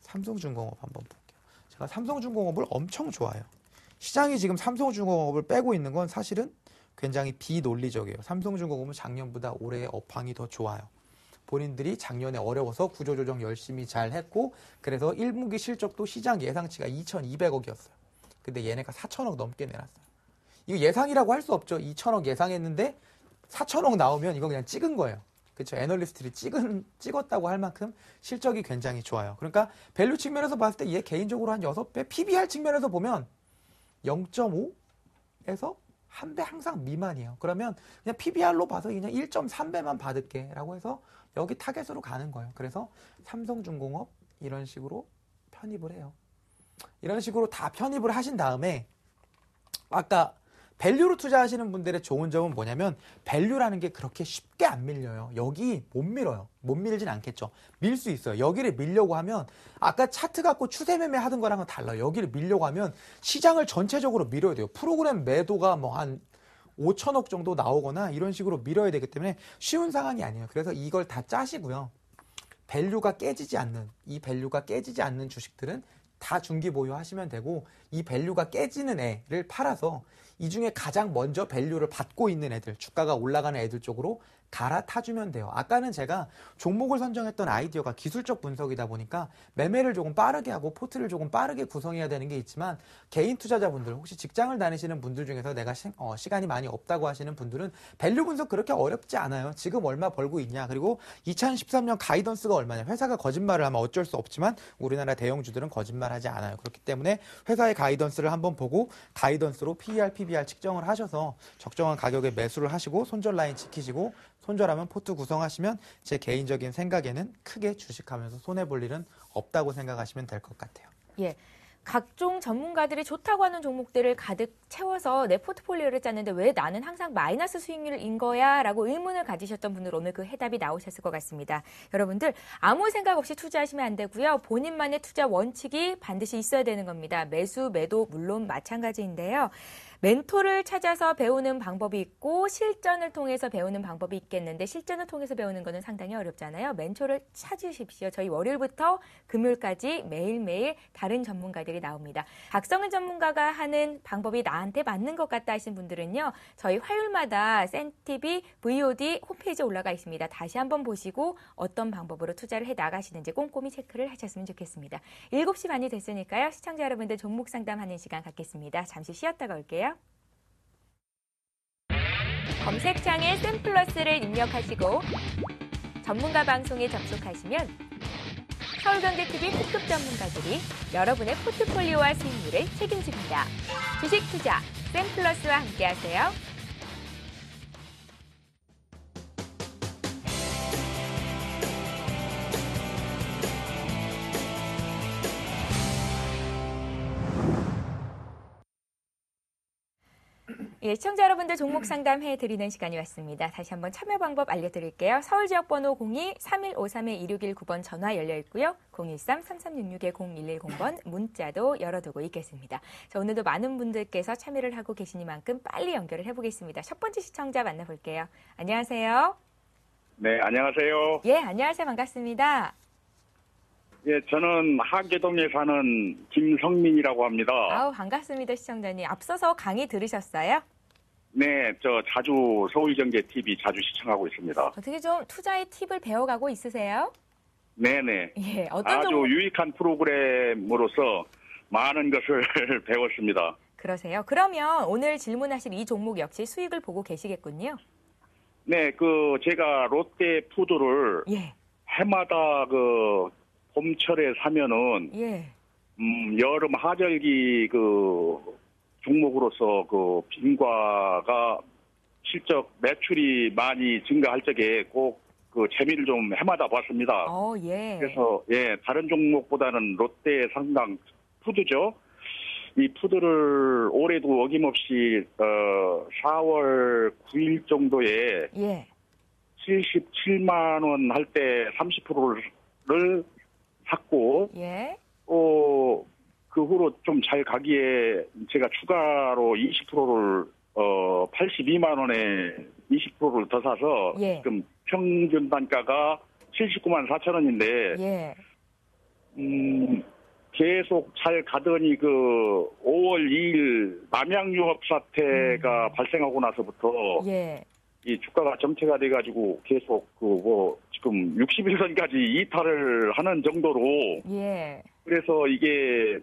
삼성중공업 한번 볼게요. 제가 삼성중공업을 엄청 좋아해요. 시장이 지금 삼성중공업을 빼고 있는 건 사실은 굉장히 비논리적이에요. 삼성중공업은 작년보다 올해 업황이 더 좋아요. 본인들이 작년에 어려워서 구조조정 열심히 잘 했고 그래서 1분기 실적도 시장 예상치가 2,200억이었어요. 근데 얘네가 4,000억 넘게 내놨어요. 이거 예상이라고 할 수 없죠. 2,000억 예상했는데 4,000억 나오면 이거 그냥 찍은 거예요. 그렇죠. 애널리스트들이 찍었다고 할 만큼 실적이 굉장히 좋아요. 그러니까 밸류 측면에서 봤을 때 얘 개인적으로 한 6배, PBR 측면에서 보면 0.5에서 한 배 항상 미만이에요. 그러면 그냥 PBR로 봐서 그냥 1.3배만 받을게 라고 해서 여기 타겟으로 가는 거예요. 그래서 삼성중공업 이런 식으로 편입을 해요. 이런 식으로 다 편입을 하신 다음에 아까 밸류로 투자하시는 분들의 좋은 점은 뭐냐면 밸류라는 게 그렇게 쉽게 안 밀려요. 여기 못 밀어요. 못 밀진 않겠죠. 밀 수 있어요. 여기를 밀려고 하면 아까 차트 갖고 추세 매매 하던 거랑은 달라요. 여기를 밀려고 하면 시장을 전체적으로 밀어야 돼요. 프로그램 매도가 뭐 한 5천억 정도 나오거나 이런 식으로 밀어야 되기 때문에 쉬운 상황이 아니에요. 그래서 이걸 다 짜시고요. 밸류가 깨지지 않는 주식들은 다 중기 보유하시면 되고 이 밸류가 깨지는 애를 팔아서 이 중에 가장 먼저 밸류를 받고 있는 애들, 주가가 올라가는 애들 쪽으로 갈아타주면 돼요. 아까는 제가 종목을 선정했던 아이디어가 기술적 분석이다 보니까 매매를 조금 빠르게 하고 포트를 조금 빠르게 구성해야 되는 게 있지만 개인 투자자분들, 혹시 직장을 다니시는 분들 중에서 내가 시간이 많이 없다고 하시는 분들은 밸류 분석 그렇게 어렵지 않아요. 지금 얼마 벌고 있냐, 그리고 2013년 가이던스가 얼마냐. 회사가 거짓말을 하면 어쩔 수 없지만 우리나라 대형주들은 거짓말하지 않아요. 그렇기 때문에 회사의 가이던스를 한번 보고 가이던스로 PER, PBR 측정을 하셔서 적정한 가격에 매수를 하시고 손절 라인 지키시고 손절하면 포트 구성하시면 제 개인적인 생각에는 크게 주식하면서 손해볼 일은 없다고 생각하시면 될 것 같아요. 예. 각종 전문가들이 좋다고 하는 종목들을 가득 채워서 내 포트폴리오를 짰는데 왜 나는 항상 마이너스 수익률인 거야? 라고 의문을 가지셨던 분들 오늘 그 해답이 나오셨을 것 같습니다. 여러분들 아무 생각 없이 투자하시면 안 되고요. 본인만의 투자 원칙이 반드시 있어야 되는 겁니다. 매수, 매도 물론 마찬가지인데요. 멘토를 찾아서 배우는 방법이 있고 실전을 통해서 배우는 방법이 있겠는데 실전을 통해서 배우는 거는 상당히 어렵잖아요. 멘토를 찾으십시오. 저희 월요일부터 금요일까지 매일매일 다른 전문가들이 나옵니다. 박성은 전문가가 하는 방법이 나한테 맞는 것 같다 하신 분들은요. 저희 화요일마다 센TV VOD 홈페이지에 올라가 있습니다. 다시 한번 보시고 어떤 방법으로 투자를 해 나가시는지 꼼꼼히 체크를 하셨으면 좋겠습니다. 7시 반이 됐으니까요. 시청자 여러분들 종목 상담하는 시간 갖겠습니다. 잠시 쉬었다가 올게요. 검색창에 샘플러스를 입력하시고 전문가 방송에 접속하시면 서울경제TV 특급 전문가들이 여러분의 포트폴리오와 수익률을 책임집니다. 주식 투자 샘플러스와 함께하세요. 예, 시청자 여러분들 종목 상담해 드리는 시간이 왔습니다. 다시 한번 참여 방법 알려드릴게요. 서울 지역번호 02-3153-2619번 전화 열려 있고요. 013-3366-0110번 문자도 열어두고 있겠습니다. 자, 오늘도 많은 분들께서 참여를 하고 계시니만큼 빨리 연결을 해보겠습니다. 첫 번째 시청자 만나볼게요. 안녕하세요. 네, 안녕하세요. 예, 안녕하세요. 반갑습니다. 예, 저는 하계동에 사는 김성민이라고 합니다. 아우, 반갑습니다. 시청자님. 앞서서 강의 들으셨어요? 네, 저 자주 서울경제TV 자주 시청하고 있습니다. 어떻게 좀 투자의 팁을 배워가고 있으세요? 네네. 예, 어떤 아주 종목 유익한 프로그램으로서 많은 것을 배웠습니다. 그러세요? 그러면 오늘 질문하실 이 종목 역시 수익을 보고 계시겠군요. 네, 제가 롯데푸드를 예, 해마다 봄철에 사면은, 예, 여름 하절기 종목으로서 빈과가 실적 매출이 많이 증가할 적에 꼭 재미를 좀 해마다 봤습니다. 예. 그래서 예, 다른 종목보다는 롯데 상당 푸드죠. 이 푸드를 올해도 어김없이 4월 9일 정도에 예, 77만 원 할 때 30%를 샀고 예, 그 후로 좀 잘 가기에 제가 추가로 20%를 82만 원에 20%를 더 사서 예. 지금 평균 단가가 79만 4천 원인데 예, 계속 잘 가더니 5월 2일 남양유업 사태가 발생하고 나서부터 예, 이 주가가 정체가 돼가지고 계속 지금 61선까지 이탈을 하는 정도로 예, 그래서 이게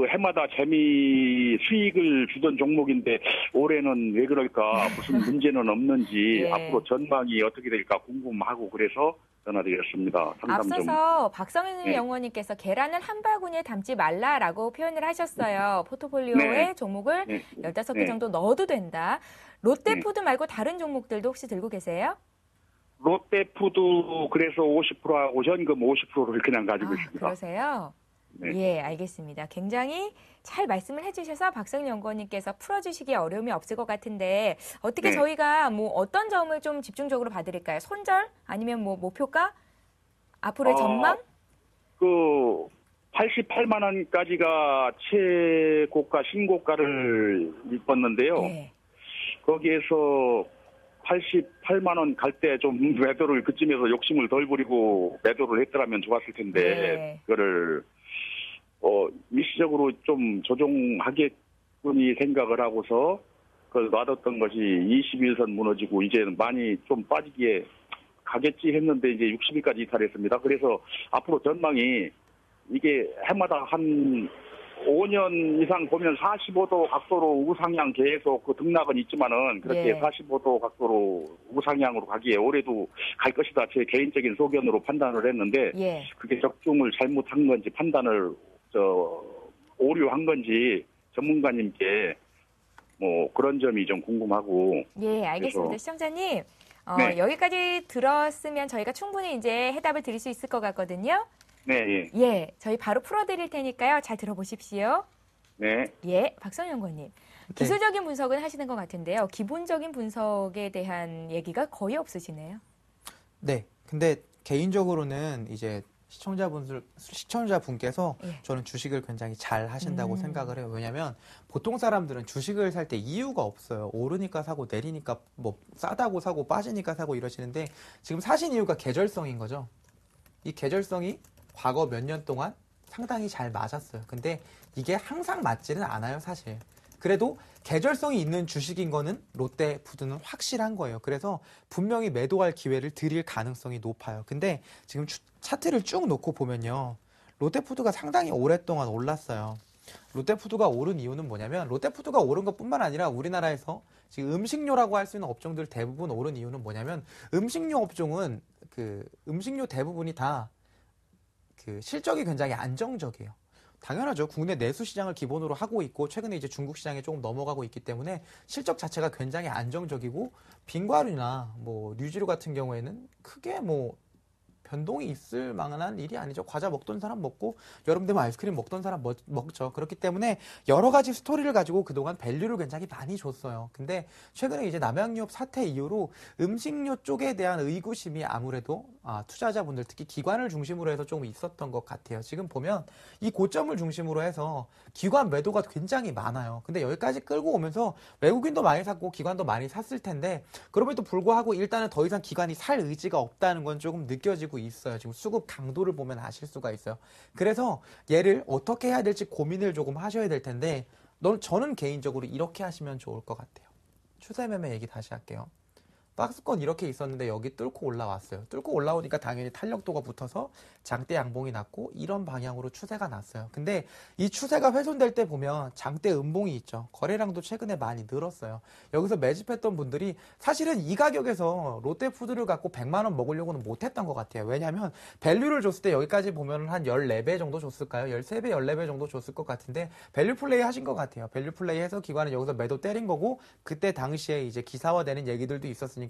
해마다 수익을 주던 종목인데 올해는 왜 그럴까 무슨 문제는 없는지 예. 앞으로 전망이 어떻게 될까 궁금하고 그래서 전화드렸습니다. 상담 좀. 앞서서 박성현 네. 연구원님께서 계란을 한 바구니에 담지 말라라고 표현을 하셨어요. 포트폴리오에 네. 종목을 네. 15개 네. 정도 넣어도 된다. 롯데푸드 말고 다른 종목들도 혹시 들고 계세요? 롯데푸드 그래서 50%하고 현금 50%를 그냥 가지고 있습니다. 그러세요? 네. 예, 알겠습니다. 굉장히 잘 말씀을 해주셔서 박성윤 연구원님께서 풀어주시기 어려움이 없을 것 같은데 어떻게 네. 저희가 어떤 점을 좀 집중적으로 봐드릴까요? 손절? 아니면 목표가? 앞으로의 전망? 88만 원까지가 최고가 신고가를 짚었는데요. 예, 거기에서 88만 원 갈 때 좀 매도를 그쯤에서 욕심을 덜 부리고 매도를 했더라면 좋았을 텐데 네. 그거를 일시적으로 좀 조정하겠거니 생각을 하고서 그걸 놔뒀던 것이 21선 무너지고 이제는 많이 좀 빠지기에 가겠지 했는데 이제 60일까지 이탈했습니다. 그래서 앞으로 전망이 이게 해마다 한 5년 이상 보면 45도 각도로 우상향 계속 등락은 있지만은 그렇게 예. 45도 각도로 우상향으로 가기에 올해도 갈 것이다. 제 개인적인 소견으로 판단을 했는데 예. 그게 적중을 잘못한 건지 판단을 오류한 건지 전문가님께 그런 점이 좀 궁금하고. 예, 알겠습니다. 그래서, 시청자님, 네. 여기까지 들었으면 저희가 충분히 이제 해답을 드릴 수 있을 것 같거든요. 네, 예. 예, 저희 바로 풀어드릴 테니까요. 잘 들어보십시오. 네. 예, 박성현 연구원님. 기술적인 분석은 하시는 것 같은데요. 기본적인 분석에 대한 얘기가 거의 없으시네요. 네. 근데 개인적으로는 이제 시청자분께서 예. 저는 주식을 굉장히 잘 하신다고 생각을 해요. 왜냐면 보통 사람들은 주식을 살 때 이유가 없어요. 오르니까 사고 내리니까 싸다고 사고 빠지니까 사고 이러시는데 지금 사신 이유가 계절성인 거죠. 이 계절성이 과거 몇 년 동안 상당히 잘 맞았어요. 근데 이게 항상 맞지는 않아요, 사실. 그래도 계절성이 있는 주식인 거는 롯데푸드는 확실한 거예요. 그래서 분명히 매도할 기회를 드릴 가능성이 높아요. 근데 지금 차트를 쭉 놓고 보면요. 롯데푸드가 상당히 오랫동안 올랐어요. 롯데푸드가 오른 이유는 뭐냐면 롯데푸드가 오른 것뿐만 아니라 우리나라에서 지금 음식료라고 할 수 있는 업종들 대부분 오른 이유는 뭐냐면 음식료 업종은 음식료 대부분이 다 실적이 굉장히 안정적이에요. 당연하죠. 국내 내수 시장을 기본으로 하고 있고 최근에 이제 중국 시장에 조금 넘어가고 있기 때문에 실적 자체가 굉장히 안정적이고 빙과류나 뉴지루 같은 경우에는 크게 변동이 있을 만한 일이 아니죠. 과자 먹던 사람 먹고 여름 되면 아이스크림 먹던 사람 먹죠. 그렇기 때문에 여러 가지 스토리를 가지고 그동안 밸류를 굉장히 많이 줬어요. 근데 최근에 이제 남양유업 사태 이후로 음식료 쪽에 대한 의구심이 아무래도 투자자분들 특히 기관을 중심으로 해서 좀 있었던 것 같아요. 지금 보면 이 고점을 중심으로 해서 기관 매도가 굉장히 많아요. 근데 여기까지 끌고 오면서 외국인도 많이 샀고 기관도 많이 샀을 텐데 그럼에도 불구하고 일단은 더 이상 기관이 살 의지가 없다는 건 조금 느껴지고 있어요. 지금 수급 강도를 보면 아실 수가 있어요. 그래서 얘를 어떻게 해야 될지 고민을 조금 하셔야 될 텐데 저는 개인적으로 이렇게 하시면 좋을 것 같아요. 추세 매매 얘기 다시 할게요. 박스권 이렇게 있었는데 여기 뚫고 올라왔어요. 뚫고 올라오니까 당연히 탄력도가 붙어서 장대 양봉이 났고 이런 방향으로 추세가 났어요. 근데 이 추세가 훼손될 때 보면 장대 음봉이 있죠. 거래량도 최근에 많이 늘었어요. 여기서 매집했던 분들이 사실은 이 가격에서 롯데푸드를 갖고 100만 원 먹으려고는 못했던 것 같아요. 왜냐하면 밸류를 줬을 때 여기까지 보면 한 14배 정도 줬을까요? 13배, 14배 정도 줬을 것 같은데 밸류 플레이 하신 것 같아요. 밸류 플레이 해서 기관은 여기서 매도 때린 거고 그때 당시에 이제 기사화되는 얘기들도 있었으니까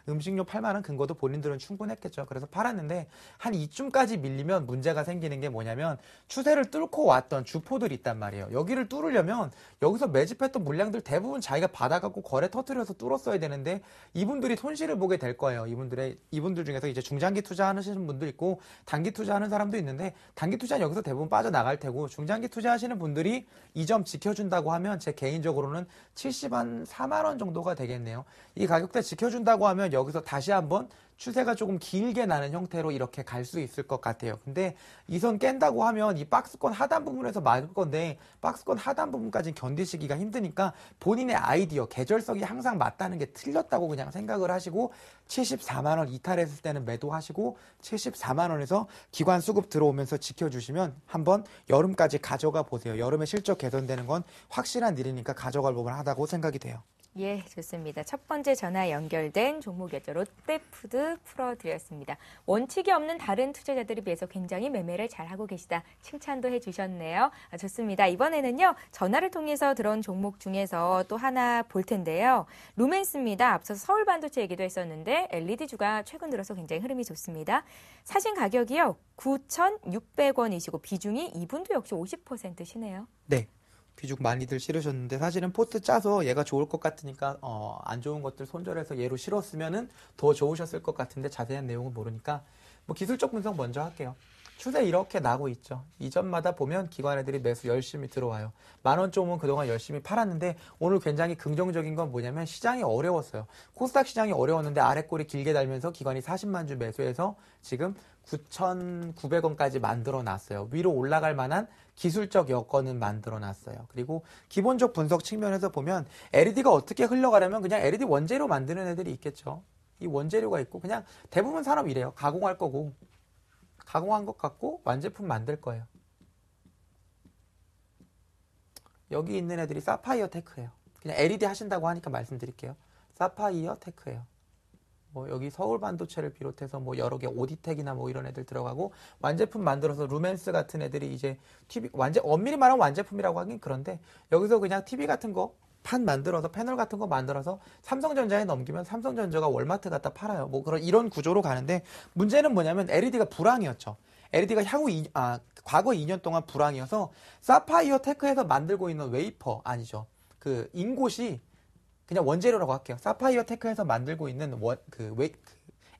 음식료 팔만한 근거도 본인들은 충분했겠죠. 그래서 팔았는데 한 이쯤까지 밀리면 문제가 생기는 게 뭐냐면 추세를 뚫고 왔던 주포들이 있단 말이에요. 여기를 뚫으려면 여기서 매집했던 물량들 대부분 자기가 받아갖고 거래 터트려서 뚫었어야 되는데 이분들이 손실을 보게 될 거예요. 이분들 중에서 이제 중장기 투자하시는 분도 있고 단기 투자하는 사람도 있는데 단기 투자는 여기서 대부분 빠져나갈 테고 중장기 투자하시는 분들이 이 점 지켜준다고 하면 제 개인적으로는 74만 원 정도가 되겠네요. 이 가격대 지켜준다고 하면 여기서 다시 한번 추세가 조금 길게 나는 형태로 이렇게 갈 수 있을 것 같아요. 근데 이 선 깬다고 하면 이 박스권 하단 부분에서 막을 건데 박스권 하단 부분까지 견디시기가 힘드니까 본인의 아이디어, 계절성이 항상 맞다는 게 틀렸다고 그냥 생각을 하시고 74만 원 이탈했을 때는 매도하시고 74만 원에서 기관 수급 들어오면서 지켜주시면 한번 여름까지 가져가 보세요. 여름에 실적 개선되는 건 확실한 일이니까 가져갈 부분 하다고 생각이 돼요. 예, 좋습니다. 첫 번째 전화 연결된 종목이었죠. 롯데푸드 풀어드렸습니다. 원칙이 없는 다른 투자자들에 비해서 굉장히 매매를 잘하고 계시다. 칭찬도 해주셨네요. 좋습니다. 이번에는요. 전화를 통해서 들어온 종목 중에서 또 하나 볼 텐데요. 루멘스입니다. 앞서서 서울반도체 얘기도 했었는데 LED주가 최근 들어서 굉장히 흐름이 좋습니다. 사신 가격이요. 9,600원이시고 비중이 이분도 역시 50%시네요. 네. 비중 많이들 실으셨는데 사실은 포트 짜서 얘가 좋을 것 같으니까 안 좋은 것들 손절해서 얘로 실었으면은 더 좋으셨을 것 같은데 자세한 내용은 모르니까 뭐 기술적 분석 먼저 할게요. 추세 이렇게 나고 있죠. 이전마다 보면 기관 애들이 매수 열심히 들어와요. 10,000원 쪽은 그동안 열심히 팔았는데 오늘 굉장히 긍정적인 건 뭐냐면 시장이 어려웠어요. 코스닥 시장이 어려웠는데 아래꼬리 길게 달면서 기관이 40만 주 매수해서 지금 9,900원까지 만들어 놨어요. 위로 올라갈 만한 기술적 여건은 만들어 놨어요. 그리고 기본적 분석 측면에서 보면 LED가 어떻게 흘러가려면 그냥 LED 원재료 만드는 애들이 있겠죠. 이 원재료가 있고 그냥 대부분 산업 이래요. 가공할 거고 가공한 것 같고 완제품 만들 거예요. 여기 있는 애들이 사파이어 테크예요. 그냥 LED 하신다고 하니까 말씀드릴게요. 사파이어 테크예요. 뭐 여기 서울 반도체를 비롯해서 뭐 여러 개 오디텍이나 뭐 이런 애들 들어가고 완제품 만들어서 루멘스 같은 애들이 이제 TV 엄밀히 말하면 완제품이라고 하긴 그런데 여기서 그냥 TV 같은 거 판 만들어서 패널 같은 거 만들어서 삼성전자에 넘기면 삼성전자가 월마트 갖다 팔아요. 뭐 그런 이런 구조로 가는데 문제는 뭐냐면 LED가 불황이었죠. LED가 과거 2년 동안 불황이어서 사파이어 테크에서 만들고 있는 웨이퍼 아니죠. 그 인곳이 그냥 원재료라고 할게요. 사파이어 테크에서 만들고 있는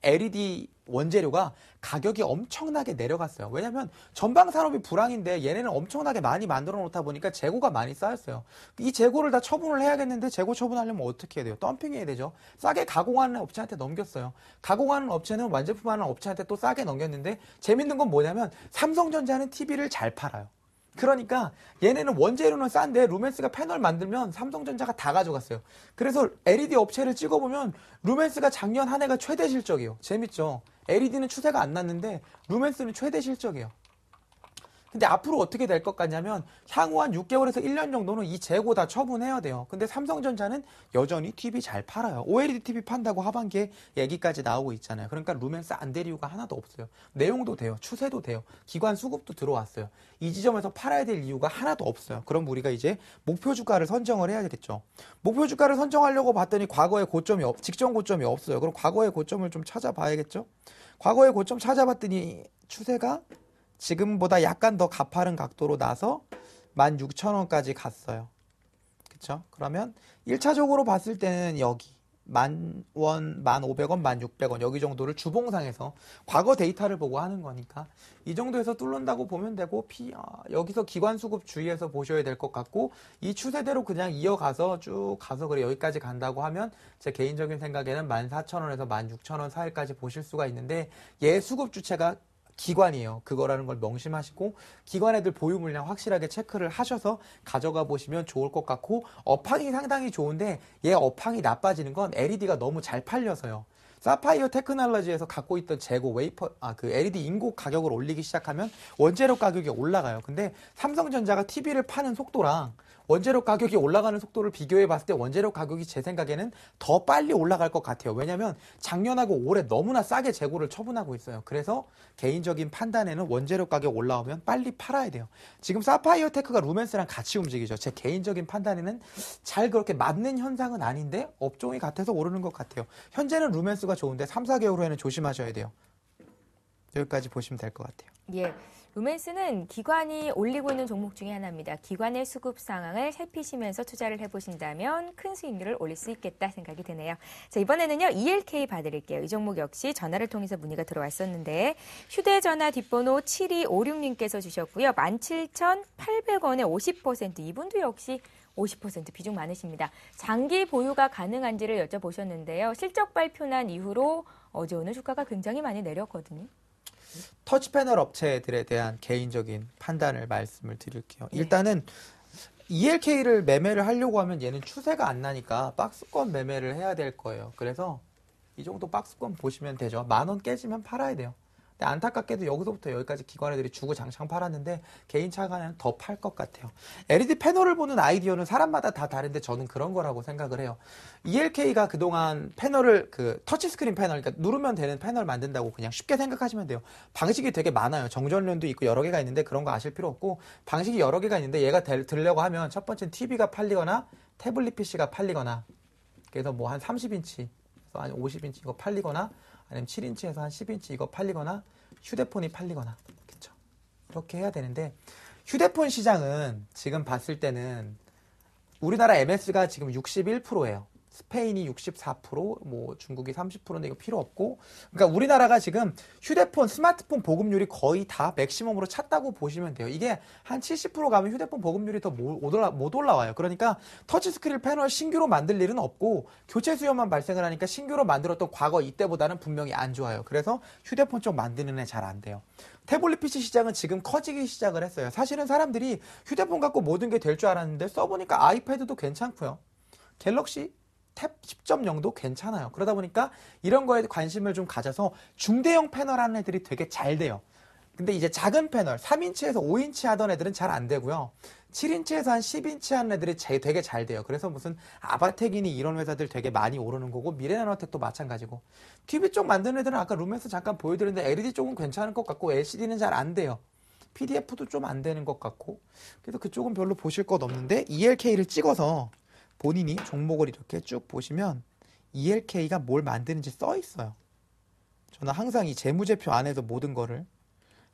LED 원재료가 가격이 엄청나게 내려갔어요. 왜냐하면 전방 산업이 불황인데 얘네는 엄청나게 많이 만들어 놓다 보니까 재고가 많이 쌓였어요. 이 재고를 다 처분을 해야겠는데 재고 처분하려면 어떻게 해야 돼요? 덤핑해야 되죠. 싸게 가공하는 업체한테 넘겼어요. 가공하는 업체는 완제품하는 업체한테 또 싸게 넘겼는데 재밌는 건 뭐냐면 삼성전자는 TV를 잘 팔아요. 그러니까 얘네는 원재료는 싼데 루멘스가 패널 만들면 삼성전자가 다 가져갔어요. 그래서 LED 업체를 찍어보면 루멘스가 작년 한 해가 최대 실적이에요. 재밌죠? LED는 추세가 안 났는데 루멘스는 최대 실적이에요. 근데 앞으로 어떻게 될 것 같냐면 향후 한 6개월에서 1년 정도는 이 재고 다 처분해야 돼요. 근데 삼성전자는 여전히 TV 잘 팔아요. OLED TV 판다고 하반기에 얘기까지 나오고 있잖아요. 그러니까 루멘스 안 될 이유가 하나도 없어요. 내용도 돼요. 추세도 돼요. 기관 수급도 들어왔어요. 이 지점에서 팔아야 될 이유가 하나도 없어요. 그럼 우리가 이제 목표 주가를 선정을 해야겠죠. 목표 주가를 선정하려고 봤더니 과거의 직전 고점이 없어요. 그럼 과거의 고점을 좀 찾아봐야겠죠. 과거의 고점 찾아봤더니 추세가 지금보다 약간 더 가파른 각도로 나서 16,000원까지 갔어요. 그쵸? 그러면 1차적으로 봤을 때는 여기 10,000원, 1,500원, 1,600원 여기 정도를 주봉상에서 과거 데이터를 보고 하는 거니까 이 정도에서 뚫는다고 보면 되고 여기서 기관 수급 주의해서 보셔야 될 것 같고 이 추세대로 그냥 이어가서 쭉 가서 그래 여기까지 간다고 하면 제 개인적인 생각에는 14,000원에서 16,000원 사이까지 보실 수가 있는데 얘 수급 주체가 기관이에요. 그거라는 걸 명심하시고 기관 애들 보유 물량 확실하게 체크를 하셔서 가져가 보시면 좋을 것 같고 업황이 상당히 좋은데 얘 업황이 나빠지는 건 LED가 너무 잘 팔려서요. 사파이어 테크놀로지에서 갖고 있던 재고 그 LED 인고 가격을 올리기 시작하면 원재료 가격이 올라가요. 근데 삼성전자가 TV를 파는 속도랑 원재료 가격이 올라가는 속도를 비교해 봤을 때 원재료 가격이 제 생각에는 더 빨리 올라갈 것 같아요. 왜냐하면 작년하고 올해 너무나 싸게 재고를 처분하고 있어요. 그래서 개인적인 판단에는 원재료 가격 올라오면 빨리 팔아야 돼요. 지금 사파이어 테크가 루멘스랑 같이 움직이죠. 제 개인적인 판단에는 잘 그렇게 맞는 현상은 아닌데 업종이 같아서 오르는 것 같아요. 현재는 루멘스가 좋은데 3, 4개월 후에는 조심하셔야 돼요. 여기까지 보시면 될 것 같아요. 예. 루멘스는 기관이 올리고 있는 종목 중에 하나입니다. 기관의 수급 상황을 살피시면서 투자를 해보신다면 큰 수익률을 올릴 수 있겠다 생각이 드네요. 자, 이번에는요. ELK 봐드릴게요. 이 종목 역시 전화를 통해서 문의가 들어왔었는데 휴대전화 뒷번호 7256님께서 주셨고요. 17,800원에 50% 이분도 역시 50% 비중 많으십니다. 장기 보유가 가능한지를 여쭤보셨는데요. 실적 발표 난 이후로 어제 오늘 주가가 굉장히 많이 내렸거든요. 터치 패널 업체들에 대한 개인적인 판단을 말씀을 드릴게요. 일단은 ELK를 매매를 하려고 하면 얘는 추세가 안 나니까 박스권 매매를 해야 될 거예요. 그래서 이 정도 박스권 보시면 되죠. 10,000원 깨지면 팔아야 돼요. 근데 안타깝게도 여기서부터 여기까지 기관 애들이 주구장창 팔았는데 개인 차관에는 더 팔 것 같아요. LED 패널을 보는 아이디어는 사람마다 다 다른데 저는 그런 거라고 생각을 해요. ELK가 그동안 패널을 터치스크린 패널, 그러니까 누르면 되는 패널 만든다고 그냥 쉽게 생각하시면 돼요. 방식이 되게 많아요. 정전련도 있고 여러 개가 있는데 그런 거 아실 필요 없고 방식이 여러 개가 있는데 얘가 들려고 하면 첫 번째는 TV가 팔리거나 태블릿 PC가 팔리거나 그래서 뭐 한 30인치, 한 50인치 이거 팔리거나 아니면 7인치에서 한 10인치 이거 팔리거나 휴대폰이 팔리거나 그렇죠. 이렇게 해야 되는데 휴대폰 시장은 지금 봤을 때는 우리나라 MS가 지금 61%예요. 스페인이 64%, 뭐 중국이 30%인데 이거 필요 없고, 그러니까 우리나라가 지금 휴대폰, 스마트폰 보급률이 거의 다 맥시멈으로 찼다고 보시면 돼요. 이게 한 70% 가면 휴대폰 보급률이 더 못 올라와요. 그러니까 터치스크린 패널 신규로 만들 일은 없고 교체 수요만 발생을 하니까 신규로 만들었던 과거 이때보다는 분명히 안 좋아요. 그래서 휴대폰 쪽 만드는 애 잘 안 돼요. 태블릿 PC 시장은 지금 커지기 시작을 했어요. 사실은 사람들이 휴대폰 갖고 모든 게 될 줄 알았는데 써보니까 아이패드도 괜찮고요. 갤럭시 탭 10.0도 괜찮아요. 그러다 보니까 이런 거에 관심을 좀 가져서 중대형 패널 하는 애들이 되게 잘 돼요. 근데 이제 작은 패널 3인치에서 5인치 하던 애들은 잘 안 되고요. 7인치에서 한 10인치 하는 애들이 되게 잘 돼요. 그래서 무슨 아바텍이니 이런 회사들 되게 많이 오르는 거고 미래나노텍도 마찬가지고 TV 쪽 만드는 애들은 아까 룸에서 잠깐 보여드렸는데 LED 쪽은 괜찮은 것 같고 LCD는 잘 안 돼요. PDF도 좀 안 되는 것 같고 그래서 그쪽은 별로 보실 것 없는데 ELK를 찍어서 본인이 종목을 이렇게 쭉 보시면 ELK가 뭘 만드는지 써 있어요. 저는 항상 이 재무제표 안에서 모든 거를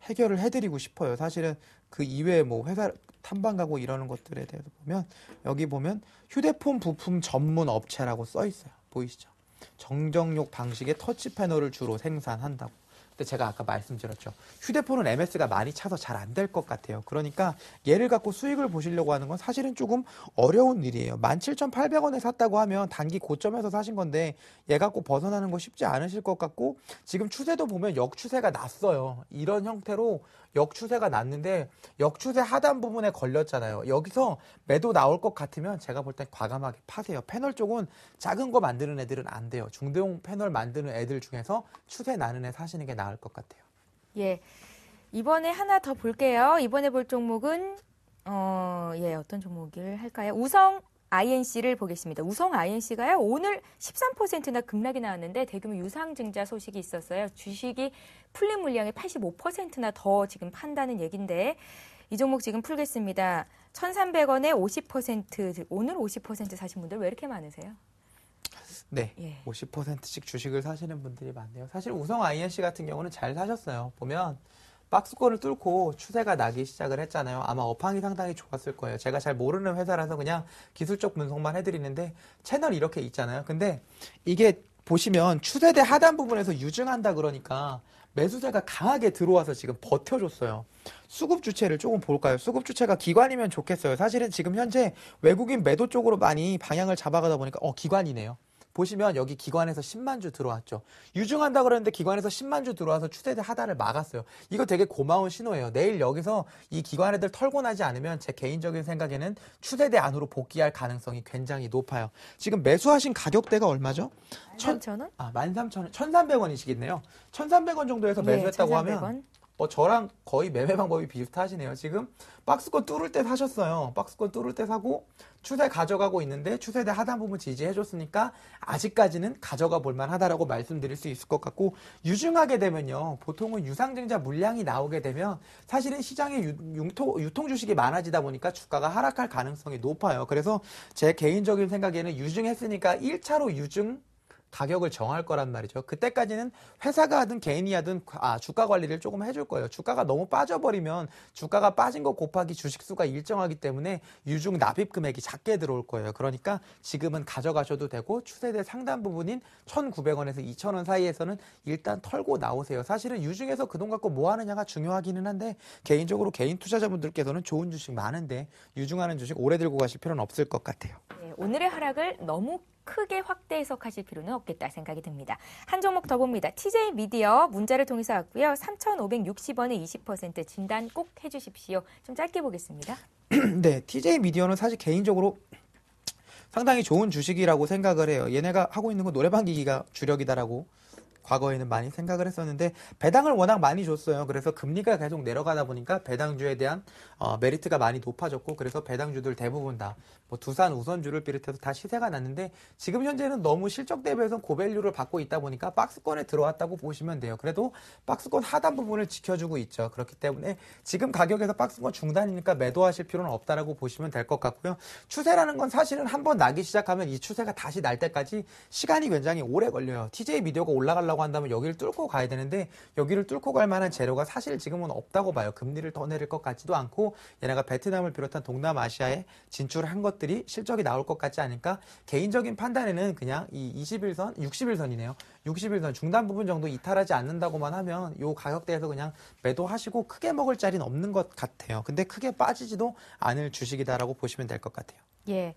해결을 해드리고 싶어요. 사실은 그 이외에 뭐 회사 탐방 가고 이러는 것들에 대해서 보면 여기 보면 휴대폰 부품 전문 업체라고 써 있어요. 보이시죠? 정정용 방식의 터치 패널을 주로 생산한다고. 근데 제가 아까 말씀드렸죠. 휴대폰은 MS가 많이 차서 잘 안 될 것 같아요. 그러니까 얘를 갖고 수익을 보시려고 하는 건 사실은 조금 어려운 일이에요. 17,800원에 샀다고 하면 단기 고점에서 사신 건데 얘 갖고 벗어나는 거 쉽지 않으실 것 같고 지금 추세도 보면 역추세가 났어요. 이런 형태로 역추세가 났는데 역추세 하단 부분에 걸렸잖아요. 여기서 매도 나올 것 같으면 제가 볼 땐 과감하게 파세요. 패널 쪽은 작은 거 만드는 애들은 안 돼요. 중대형 패널 만드는 애들 중에서 추세 나는 애 사시는 게 나을 것 같아요. 예. 이번에 하나 더 볼게요. 이번에 볼 종목은 어떤 종목을 할까요? 우성 INC를 보겠습니다. 우성 INC가요, 오늘 13%나 급락이 나왔는데 대규모 유상증자 소식이 있었어요. 주식이 풀린 물량의 85%나 더 지금 판다는 얘기인데 이 종목 지금 풀겠습니다. 1,300원에 50%, 오늘 50% 사신 분들 왜 이렇게 많으세요? 네, 예. 50%씩 주식을 사시는 분들이 많네요. 사실 우성 INC 같은 경우는 잘 사셨어요. 보면 박스권을 뚫고 추세가 나기 시작을 했잖아요. 아마 업황이 상당히 좋았을 거예요. 제가 잘 모르는 회사라서 그냥 기술적 분석만 해드리는데 채널이 이렇게 있잖아요. 근데 이게 보시면 추세대 하단 부분에서 유증한다 그러니까 매수세가 강하게 들어와서 지금 버텨줬어요. 수급 주체를 조금 볼까요? 수급 주체가 기관이면 좋겠어요. 사실은 지금 현재 외국인 매도 쪽으로 많이 방향을 잡아가다 보니까 기관이네요. 보시면 여기 기관에서 10만 주 들어왔죠. 유증한다 그랬는데 기관에서 10만 주 들어와서 추세대 하단을 막았어요. 이거 되게 고마운 신호예요. 내일 여기서 이 기관 애들 털고 나지 않으면 제 개인적인 생각에는 추세대 안으로 복귀할 가능성이 굉장히 높아요. 지금 매수하신 가격대가 얼마죠? 13,000원? 13,000원, 1,300원이시겠네요. 1,300원 정도에서 매수했다고 하면 저랑 거의 매매 방법이 비슷하시네요. 지금 박스권 뚫을 때 사셨어요. 박스권 뚫을 때 사고 추세 가져가고 있는데 추세대 하단 부분 지지해줬으니까 아직까지는 가져가 볼만 하다라고 말씀드릴 수 있을 것 같고, 유증하게 되면요, 보통은 유상증자 물량이 나오게 되면 사실은 시장에 유통 주식이 많아지다 보니까 주가가 하락할 가능성이 높아요. 그래서 제 개인적인 생각에는 유증했으니까 1차로 유증 가격을 정할 거란 말이죠. 그때까지는 회사가 하든 개인이 하든 주가 관리를 조금 해줄 거예요. 주가가 너무 빠져버리면 주가가 빠진 거 곱하기 주식수가 일정하기 때문에 유증 납입 금액이 작게 들어올 거예요. 그러니까 지금은 가져가셔도 되고 추세대 상단 부분인 1,900원에서 2,000원 사이에서는 일단 털고 나오세요. 사실은 유증에서 그 돈 갖고 뭐 하느냐가 중요하기는 한데 개인적으로 개인 투자자분들께서는 좋은 주식 많은데 유증하는 주식 오래 들고 가실 필요는 없을 것 같아요. 네, 오늘의 하락을 너무 크게 확대 해석하실 필요는 없겠다 생각이 듭니다. 한 종목 더 봅니다. TJ 미디어 문자를 통해서 왔고요. 3,560원에 20% 진단 꼭 해주십시오. 좀 짧게 보겠습니다. 네, TJ 미디어는 사실 개인적으로 상당히 좋은 주식이라고 생각을 해요. 얘네가 하고 있는 건 노래방 기기가 주력이다라고 과거에는 많이 생각을 했었는데 배당을 워낙 많이 줬어요. 그래서 금리가 계속 내려가다 보니까 배당주에 대한 메리트가 많이 높아졌고, 그래서 배당주들 대부분 다 뭐 두산, 우선주를 비롯해서 다 시세가 났는데 지금 현재는 너무 실적 대비해서 고밸류를 받고 있다 보니까 박스권에 들어왔다고 보시면 돼요. 그래도 박스권 하단 부분을 지켜주고 있죠. 그렇기 때문에 지금 가격에서 박스권 중단이니까 매도하실 필요는 없다라고 보시면 될 것 같고요. 추세라는 건 사실은 한번 나기 시작하면 이 추세가 다시 날 때까지 시간이 굉장히 오래 걸려요. TJ 미디어가 올라가려고 한다면 여기를 뚫고 가야 되는데 여기를 뚫고 갈 만한 재료가 사실 지금은 없다고 봐요. 금리를 더 내릴 것 같지도 않고 얘네가 베트남을 비롯한 동남아시아에 진출한 것들이 실적이 나올 것 같지 않으니까 개인적인 판단에는 그냥 이 21선, 60일선이네요. 60일선 중단 부분 정도 이탈하지 않는다고만 하면 이 가격대에서 그냥 매도하시고 크게 먹을 자리는 없는 것 같아요. 근데 크게 빠지지도 않을 주식이다라고 보시면 될 것 같아요. 예.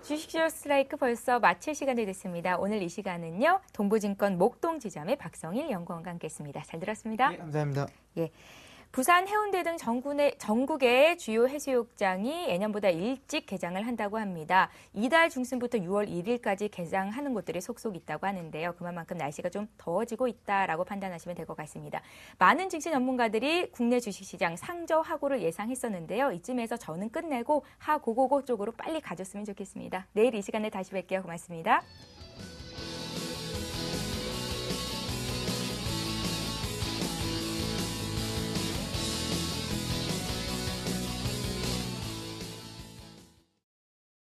주식쇼 스트라이크 벌써 마칠 시간이 됐습니다. 오늘 이 시간은요, 동부증권 목동지점의 박성일 연구원과 함께했습니다. 잘 들었습니다. 네, 감사합니다. 예. 부산, 해운대 등 전국의 주요 해수욕장이 예년보다 일찍 개장을 한다고 합니다. 이달 중순부터 6월 1일까지 개장하는 곳들이 속속 있다고 하는데요. 그만큼 날씨가 좀 더워지고 있다라고 판단하시면 될 것 같습니다. 많은 증시 전문가들이 국내 주식시장 상저하고를 예상했었는데요. 이쯤에서 저는 끝내고 하고고고 쪽으로 빨리 가졌으면 좋겠습니다. 내일 이 시간에 다시 뵐게요. 고맙습니다.